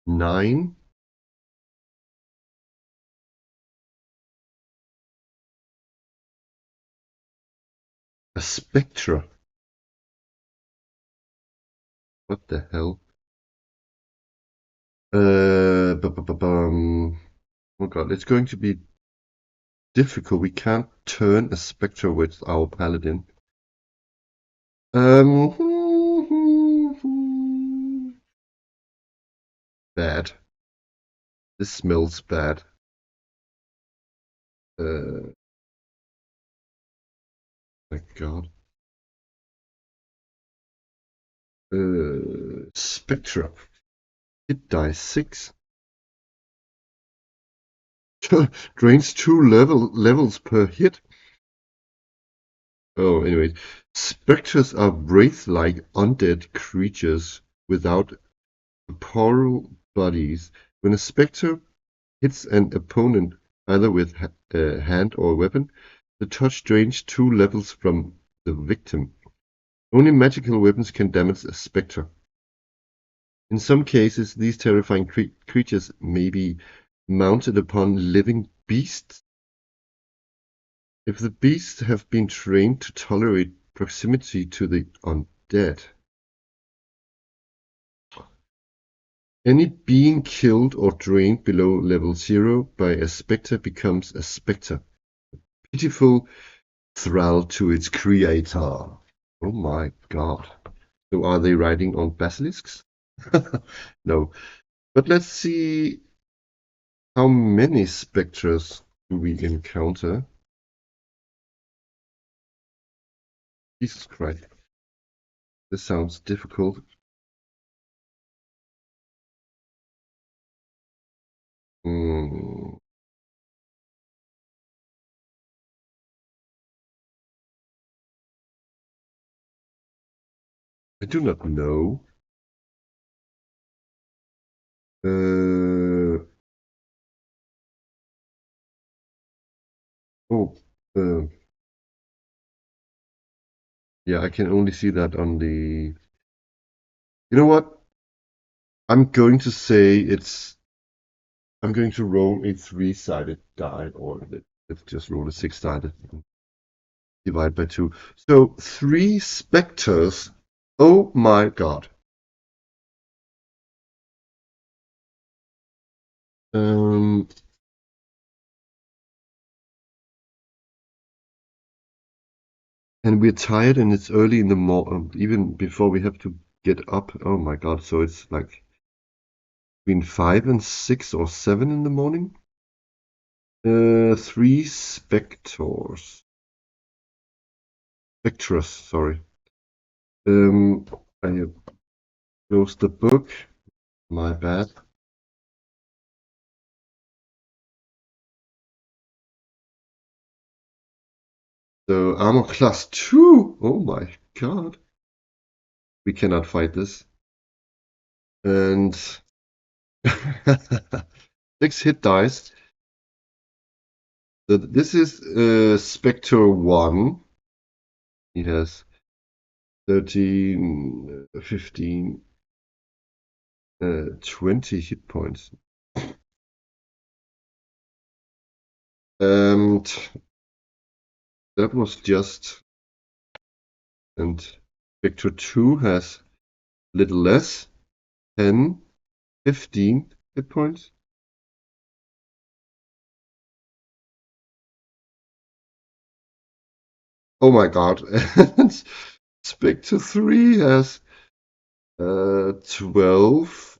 9. A spectra. What the hell? Oh god, it's going to be difficult. We can't turn a spectra with our paladin. Bad. This smells bad. My god. Spectra. Hit die 6. Drains 2 levels per hit. Oh, anyway. Spectres are wraith-like undead creatures without corporeal bodies. When a spectre hits an opponent either with a hand or a weapon, the touch drains 2 levels from the victim. Only magical weapons can damage a spectre. In some cases, these terrifying creatures may be mounted upon living beasts. If the beasts have been trained to tolerate proximity to the undead. Any being killed or drained below level 0 by a spectre becomes a spectre, pitiful thrall to its creator. Oh my god. So are they riding on basilisks? No. But let's see how many spectres do we encounter. Jesus Christ. This sounds difficult. I do not know. Oh, yeah, I can only see that on the. You know what? I'm going to say it's. I'm going to roll a 3-sided die, or let's just roll a 6-sided. Divide by 2. So 3 specters. Oh my god. And we're tired, and it's early in the morning, even before we have to get up. Oh my god! So it's like between 5 and 6 or 7 in the morning. 3 specters. Spectrus, sorry. I have closed the book. My bad. So armor class 2. Oh my god. We cannot fight this. And 6 hit dice. So this is Spectre 1. He has 13, 15, 20 hit points. And that was just. And Spectre 2 has a little less, 10, 15 hit points. Oh my god. And Spectre 3 has 12,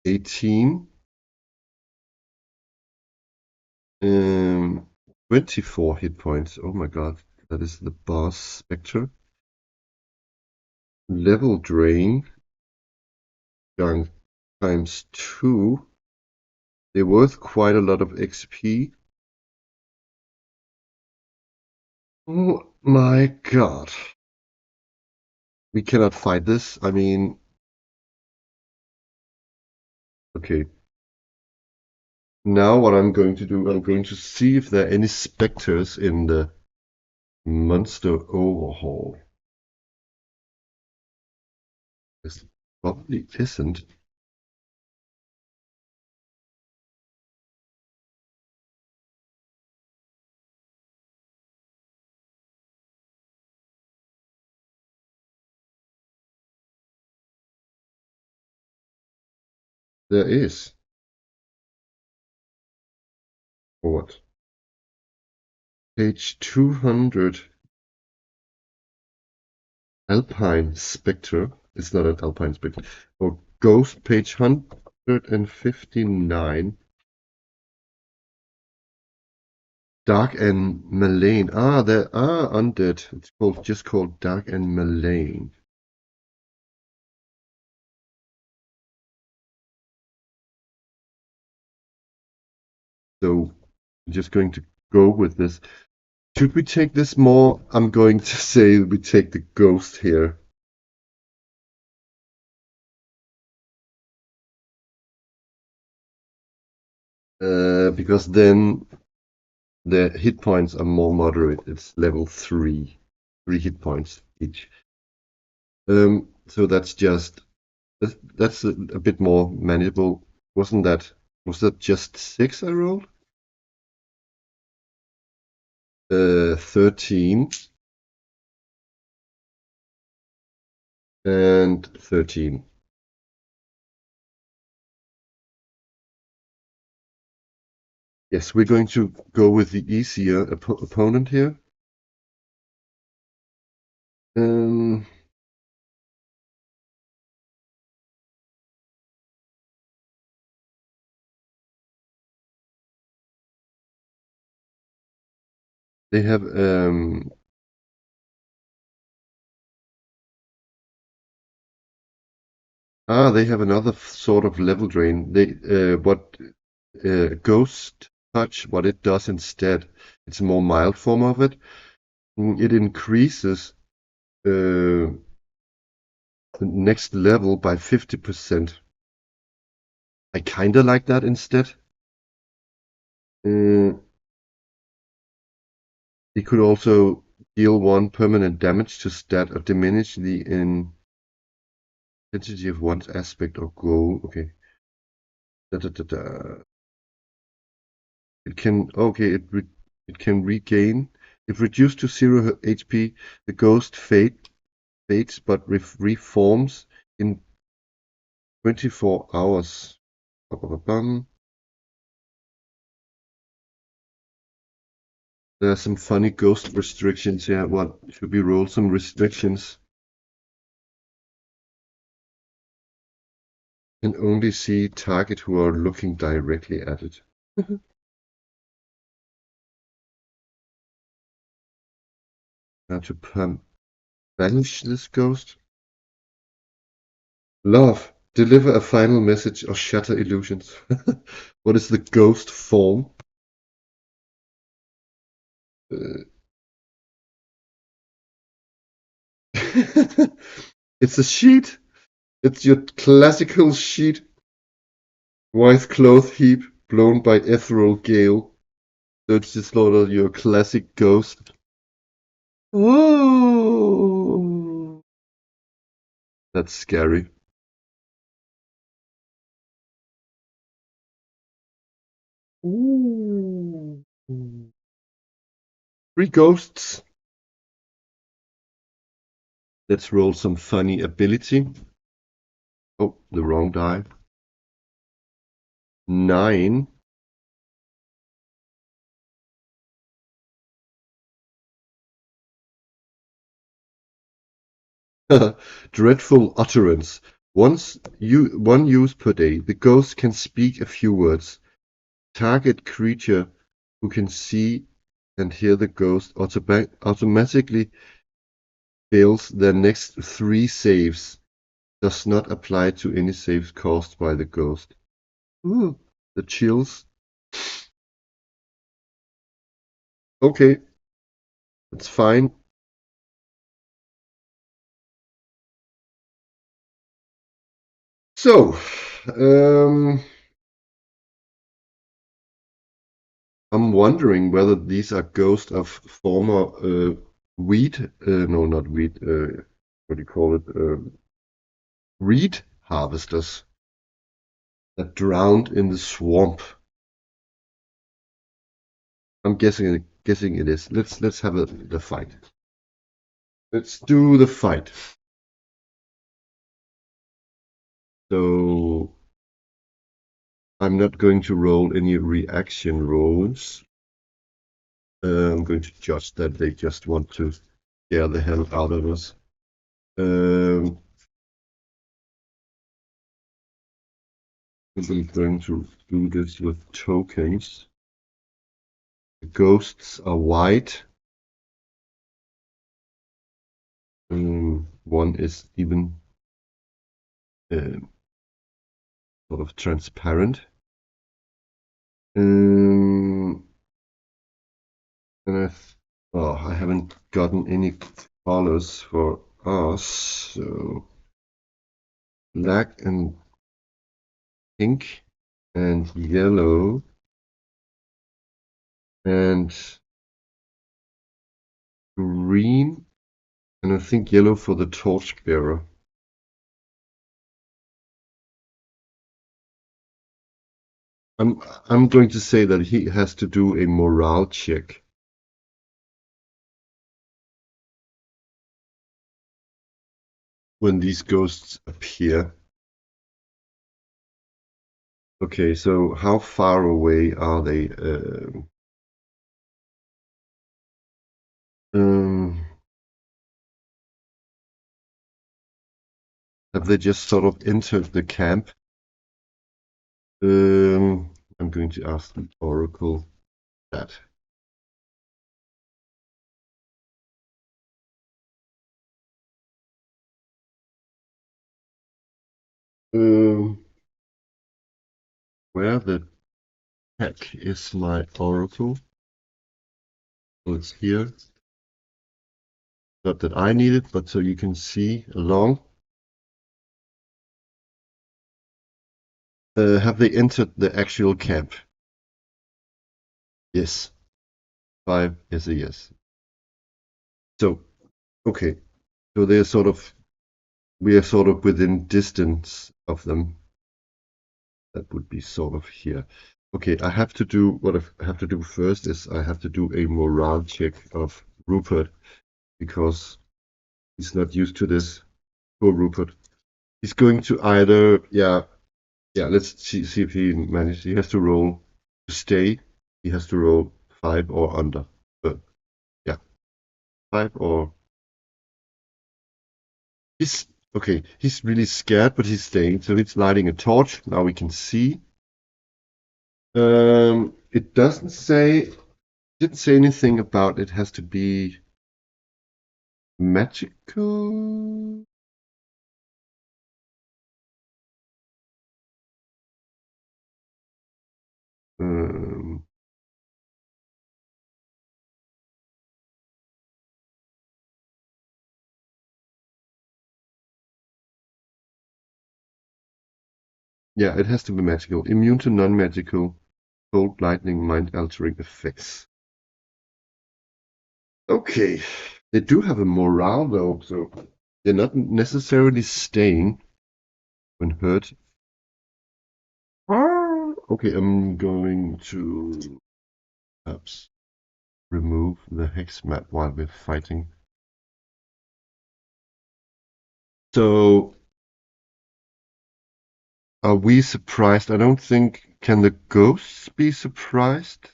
18, 24 hit points. Oh my god. That is the boss Spectre. Level drain times 2. They're worth quite a lot of XP. Oh my god. We cannot fight this. I mean, okay. Now what I'm going to do, I'm going to see if there are any specters in the monster overhaul. This probably isn't. There is. Or what? Page 200. Alpine Spectre. It's not an Alpine Spectre. Or Ghost, page 159. Dark and Malign. Ah, there are undead. It's just called Dark and Malign. So I'm just going to go with this. Should we take this more? I'm going to say we take the ghost here. Because then the hit points are more moderate. It's level 3. 3 hit points each. So that's a bit more manageable. Was that just 6 I rolled? 13 and 13. Yes, we're going to go with the easier opponent here. Um, they have they have another sort of level drain. What Ghost Touch, what it does instead, it's a more mild form of it. It increases the next level by 50%. I kinda like that instead. It could also deal 1 permanent damage to stat or diminish the intensity of one's aspect or goal. Okay. Da, da, da, da. It can it can regain. If reduced to 0 HP, the ghost fades but reforms in 24 hours. There are some funny ghost restrictions here. What should we roll some restrictions? Can only see target who are looking directly at it. Now to banish this ghost. Love, deliver a final message or shatter illusions. What is the ghost form? Uh, it's a sheet. It's your classical sheet. White cloth heap blown by ethereal gale. So it's just sort of your classic ghost. Ooh, that's scary. Ooh. 3 ghosts. Let's roll some funny ability. Oh, the wrong die. 9. Dreadful utterance. One use per day. The ghost can speak a few words. Target creature who can see and hear the ghost automatically fails their next 3 saves. Does not apply to any saves caused by the ghost. Ooh, the chills. Okay, that's fine. So, I'm wondering whether these are ghosts of former wheat. No, not wheat. What do you call it? reed harvesters that drowned in the swamp. I'm guessing it is. Let's have the fight. Let's do the fight. So I'm not going to roll any reaction rolls. I'm going to judge that they just want to scare the hell out of us. I'm going to do this with tokens. The ghosts are white. One is even sort of transparent. And I haven't gotten any colors for us, so black and pink and yellow and green, and I think yellow for the torchbearer. I'm going to say that he has to do a morale check. When these ghosts appear. Okay, so how far away are they? Have they just sort of entered the camp? I'm going to ask the Oracle that. Where the heck is my Oracle? Oh, it's here. Not that I need it, but so you can see along. Have they entered the actual camp? Yes. 5 is a yes. So, okay. So we are sort of within distance of them. That would be sort of here. Okay, I have to do what I have to do first is I have to do a morale check of Rupert because he's not used to this. Poor Rupert. He's going to either let's see if he manages. He has to roll to stay. He has to roll 5 or under. Yeah, 5 or he's okay. He's really scared, but he's staying. So he's lighting a torch. Now we can see. It didn't say anything about it has to be magical. Um, yeah, it has to be magical. Immune to non-magical, cold, lightning, mind-altering effects. Okay, they do have a morale though, so they're not necessarily staying when hurt. Okay, I'm going to perhaps remove the hex map while we're fighting. So, are we surprised? I don't think. Can the ghosts be surprised?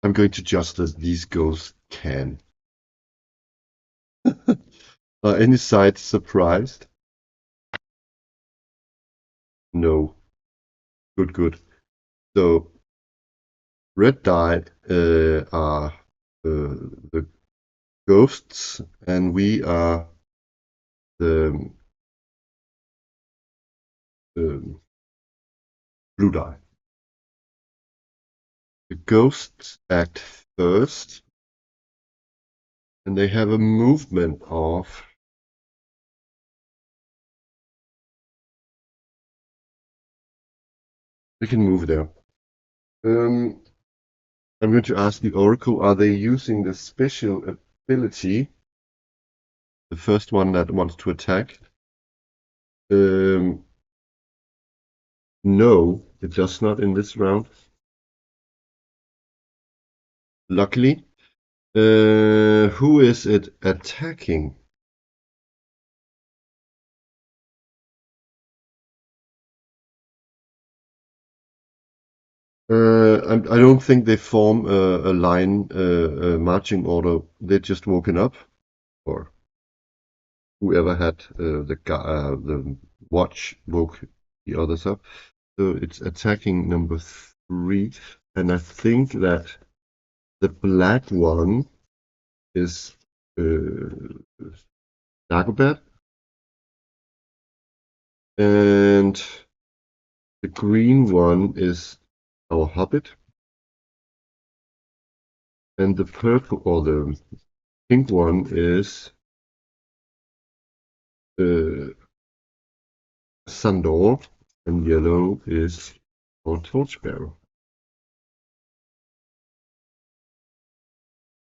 I'm going to judge that these ghosts can. Are any sides surprised? No. Good. So, red die are the ghosts, and we are the blue die. The ghosts act first, and they have a movement of they can move there. I'm going to ask the Oracle, are they using the special ability the first one that wants to attack. No, it does not in this round. Luckily. Who is it attacking? I don't think they form a line, a marching order. They're just woken up, or whoever had the watch woke the others up. So it's attacking number 3, and I think that the black one is Dagobert, and the green one is our Hobbit, and the purple or the pink one is Sandor, and yellow is our Torchbearer.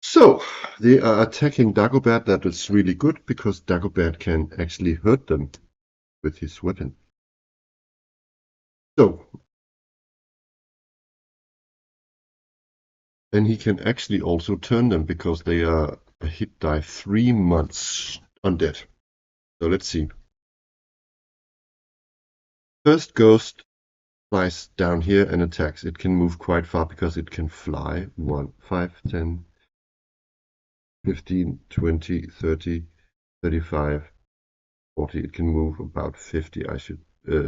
So they are attacking Dagobert. That is really good because Dagobert can actually hurt them with his weapon. So, and he can actually also turn them because they are a hit die 3 months undead. So let's see. First ghost flies down here and attacks. It can move quite far because it can fly 1, 5, 10, 15, 20, 30, 35, 40. It can move about 50. I should,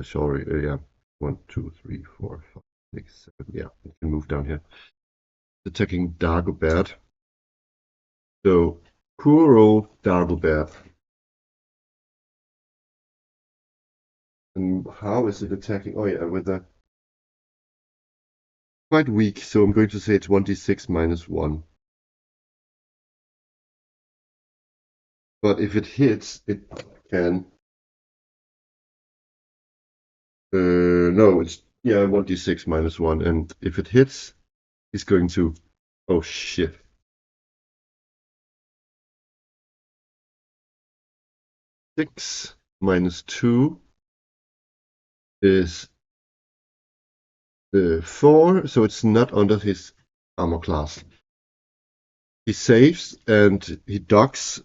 sorry, yeah. 1, 2, 3, 4, 5, 6, 7. Yeah, it can move down here. It's attacking Dagobert. So, poor old Dagobert. And how is it attacking? Oh yeah, with a quite weak, so I'm going to say it's 1d6 minus 1. But if it hits, it can. No, it's, yeah, 1d6 minus 1. And if it hits, it's going to. Oh shit. 6 minus 2 is 4, so it's not under his armor class. He saves and he ducks.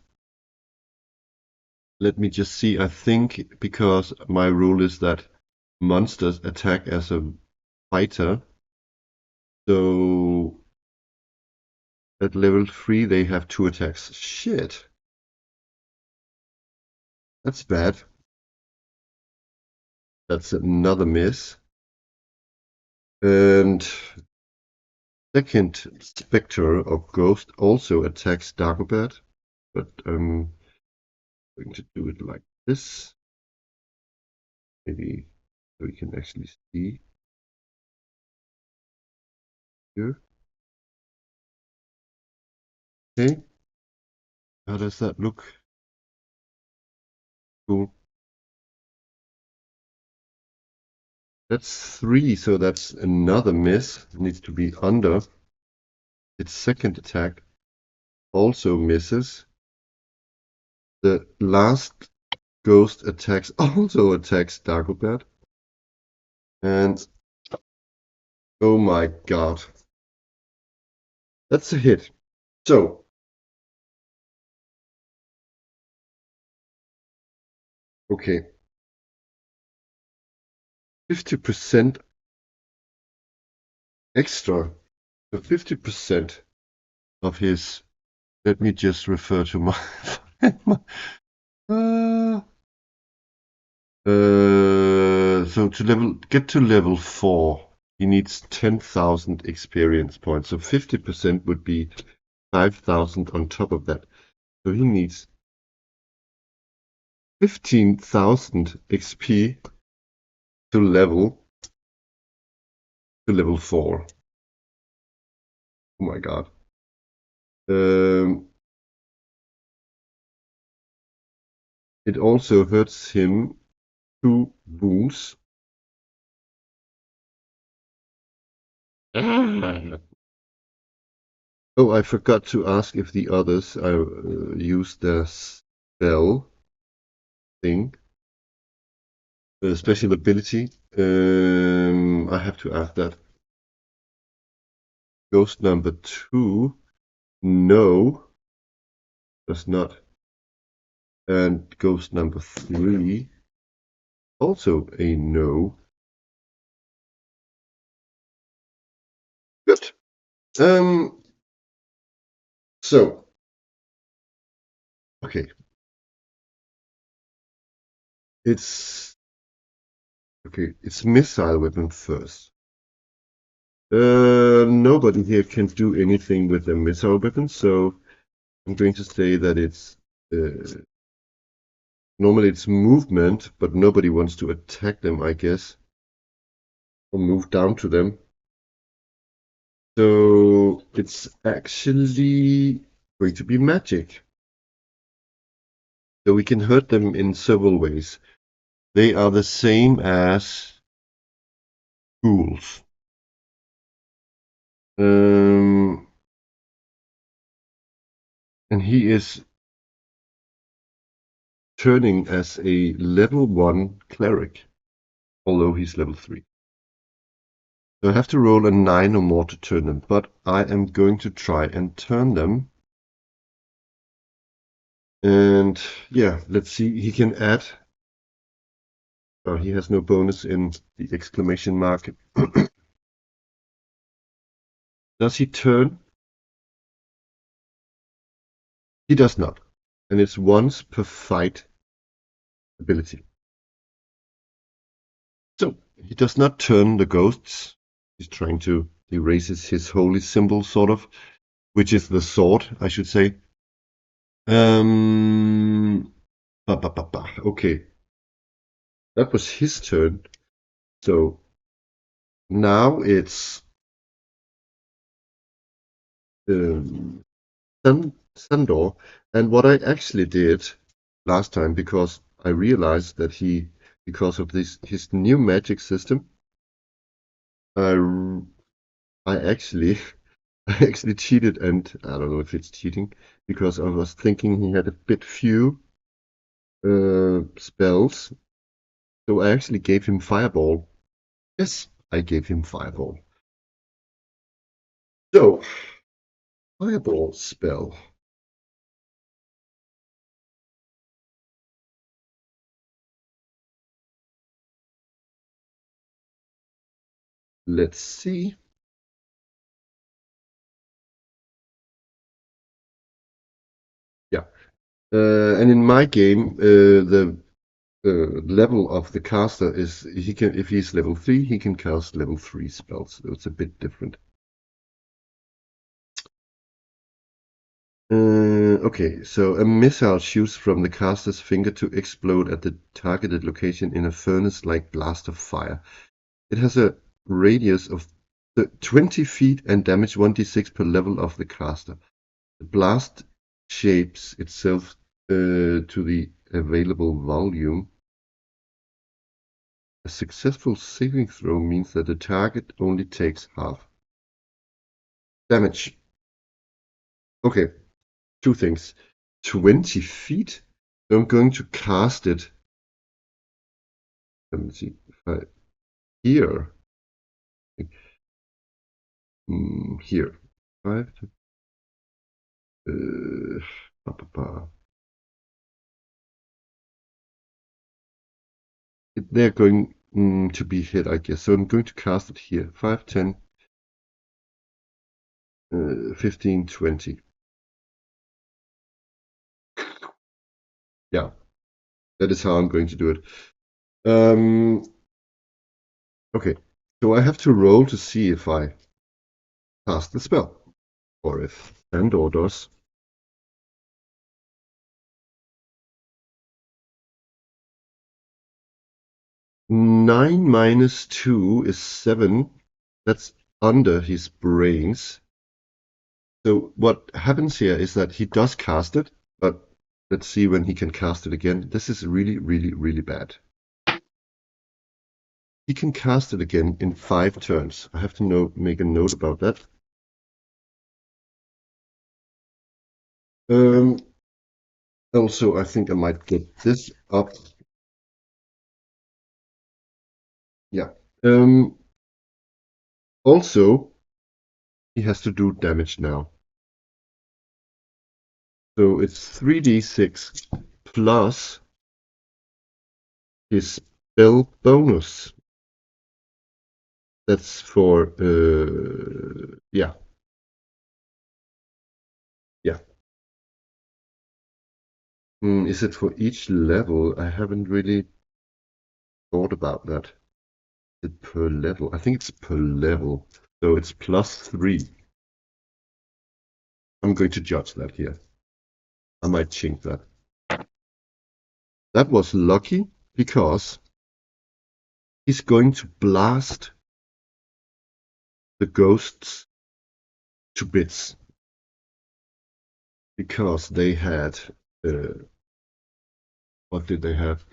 Let me just see. I think because my rule is that monsters attack as a fighter. So at level 3 they have 2 attacks. Shit. That's bad. That's another miss. And second Spectre of Ghost also attacks Dagobert, but I'm going to do it like this. Maybe so we can actually see here. Okay. How does that look? Cool. That's 3, so that's another miss. It needs to be under. Its second attack also misses. The last ghost attacks also attacks Dagobert. And oh my god. That's a hit. So okay. 50% extra. So 50% of his, let me just refer to my so to get to level 4, he needs 10,000 experience points. So 50% would be 5,000 on top of that. So he needs 15,000 XP to level 4. Oh my god. It also hurts him 2 wounds. Oh, I forgot to ask if the others used their spell thing, special ability. I have to add that. Ghost number 2, no, does not. And ghost number 3, also a no. Good. So, okay. It's missile weapon first. Nobody here can do anything with a missile weapon, so I'm going to say that it's normally it's movement, but nobody wants to attack them, I guess, or move down to them. So it's actually going to be magic. So we can hurt them in several ways. They are the same as ghouls. And he is turning as a level 1 cleric, although he's level 3. So I have to roll a 9 or more to turn them, but I am going to try and turn them. And yeah, let's see, he can add. Oh, he has no bonus in the exclamation mark. Does he turn? He does not. And it's once per fight ability. So he does not turn the ghosts. He's trying to erase his holy symbol, sort of, which is the sword, I should say. Okay. That was his turn. So now it's Sandor. And what I actually did last time, because I realized that because of his new magic system, I actually I actually cheated, and I don't know if it's cheating, because I was thinking he had a bit few spells. So I actually gave him Fireball. Yes, I gave him Fireball. So, Fireball spell. Let's see. Yeah. And in my game, the level of the caster is if he's level 3, he can cast level 3 spells. So it's a bit different. Okay, so a missile shoots from the caster's finger to explode at the targeted location in a furnace-like blast of fire. It has a radius of 20 feet and damage 1d6 per level of the caster. The blast shapes itself to the available volume. A successful saving throw means that the target only takes half damage. Okay, two things. 20 feet? So I'm going to cast it. Let me see. Here. Here. 5. They're going to be hit, I guess. So I'm going to cast it here. 5, 10, 15, 20. Yeah, that is how I'm going to do it. Okay, so I have to roll to see if I cast the spell, or if Sandor does. 9 minus 2 is 7. That's under his brains. So what happens here is that he does cast it, but let's see when he can cast it again. This is really, really, really bad. He can cast it again in 5 turns. I have to make a note about that. Also, I think I might get this up. Yeah. Also, he has to do damage now. So it's 3d6 plus his spell bonus. That's for yeah. Is it for each level? I haven't really thought about that. Is it per level? I think it's per level. So it's +3. I'm going to judge that here. I might change that. That was lucky because he's going to blast the ghosts to bits. Because they had what did they have?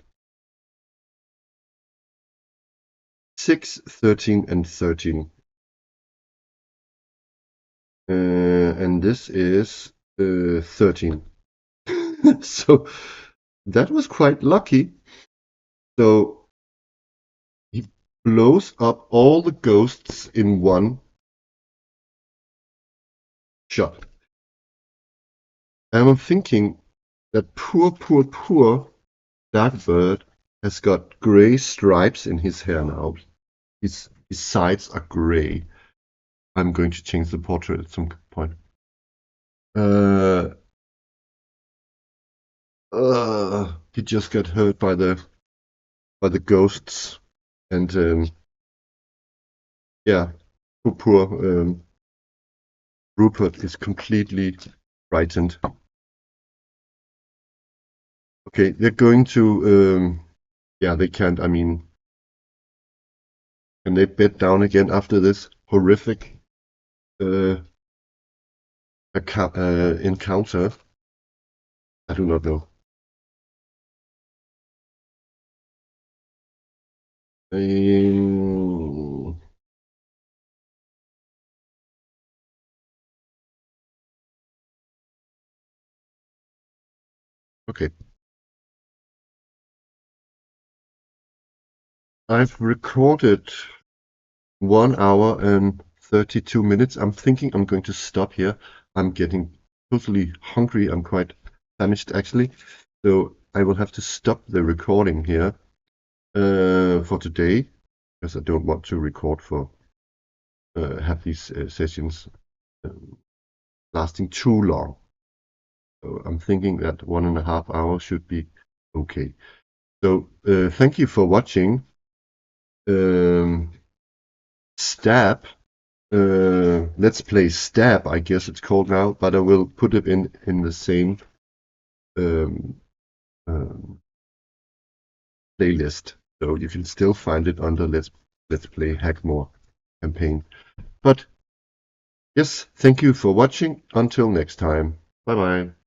6, 13, and 13. And this is 13. So that was quite lucky. So he blows up all the ghosts in one shot. And I'm thinking that poor Darkbird has got gray stripes in his hair now. His sides are gray. I'm going to change the portrait at some point. He just got hurt by the ghosts, and yeah, poor Rupert is completely frightened. Okay, they're going to yeah, they can't. I mean, can they bed down again after this horrific encounter? I do not know. Okay. I've recorded 1 hour and 32 minutes. I'm thinking I'm going to stop here. I'm getting totally hungry. I'm quite famished actually. So I will have to stop the recording here for today because I don't want to record for have these sessions lasting too long. So I'm thinking that 1.5 hours should be okay. So thank you for watching. Stab. Let's play Stab, I guess it's called now, but I will put it in the same playlist, so you can still find it under Let's Play Hackmore campaign. But yes, thank you for watching. Until next time. Bye bye.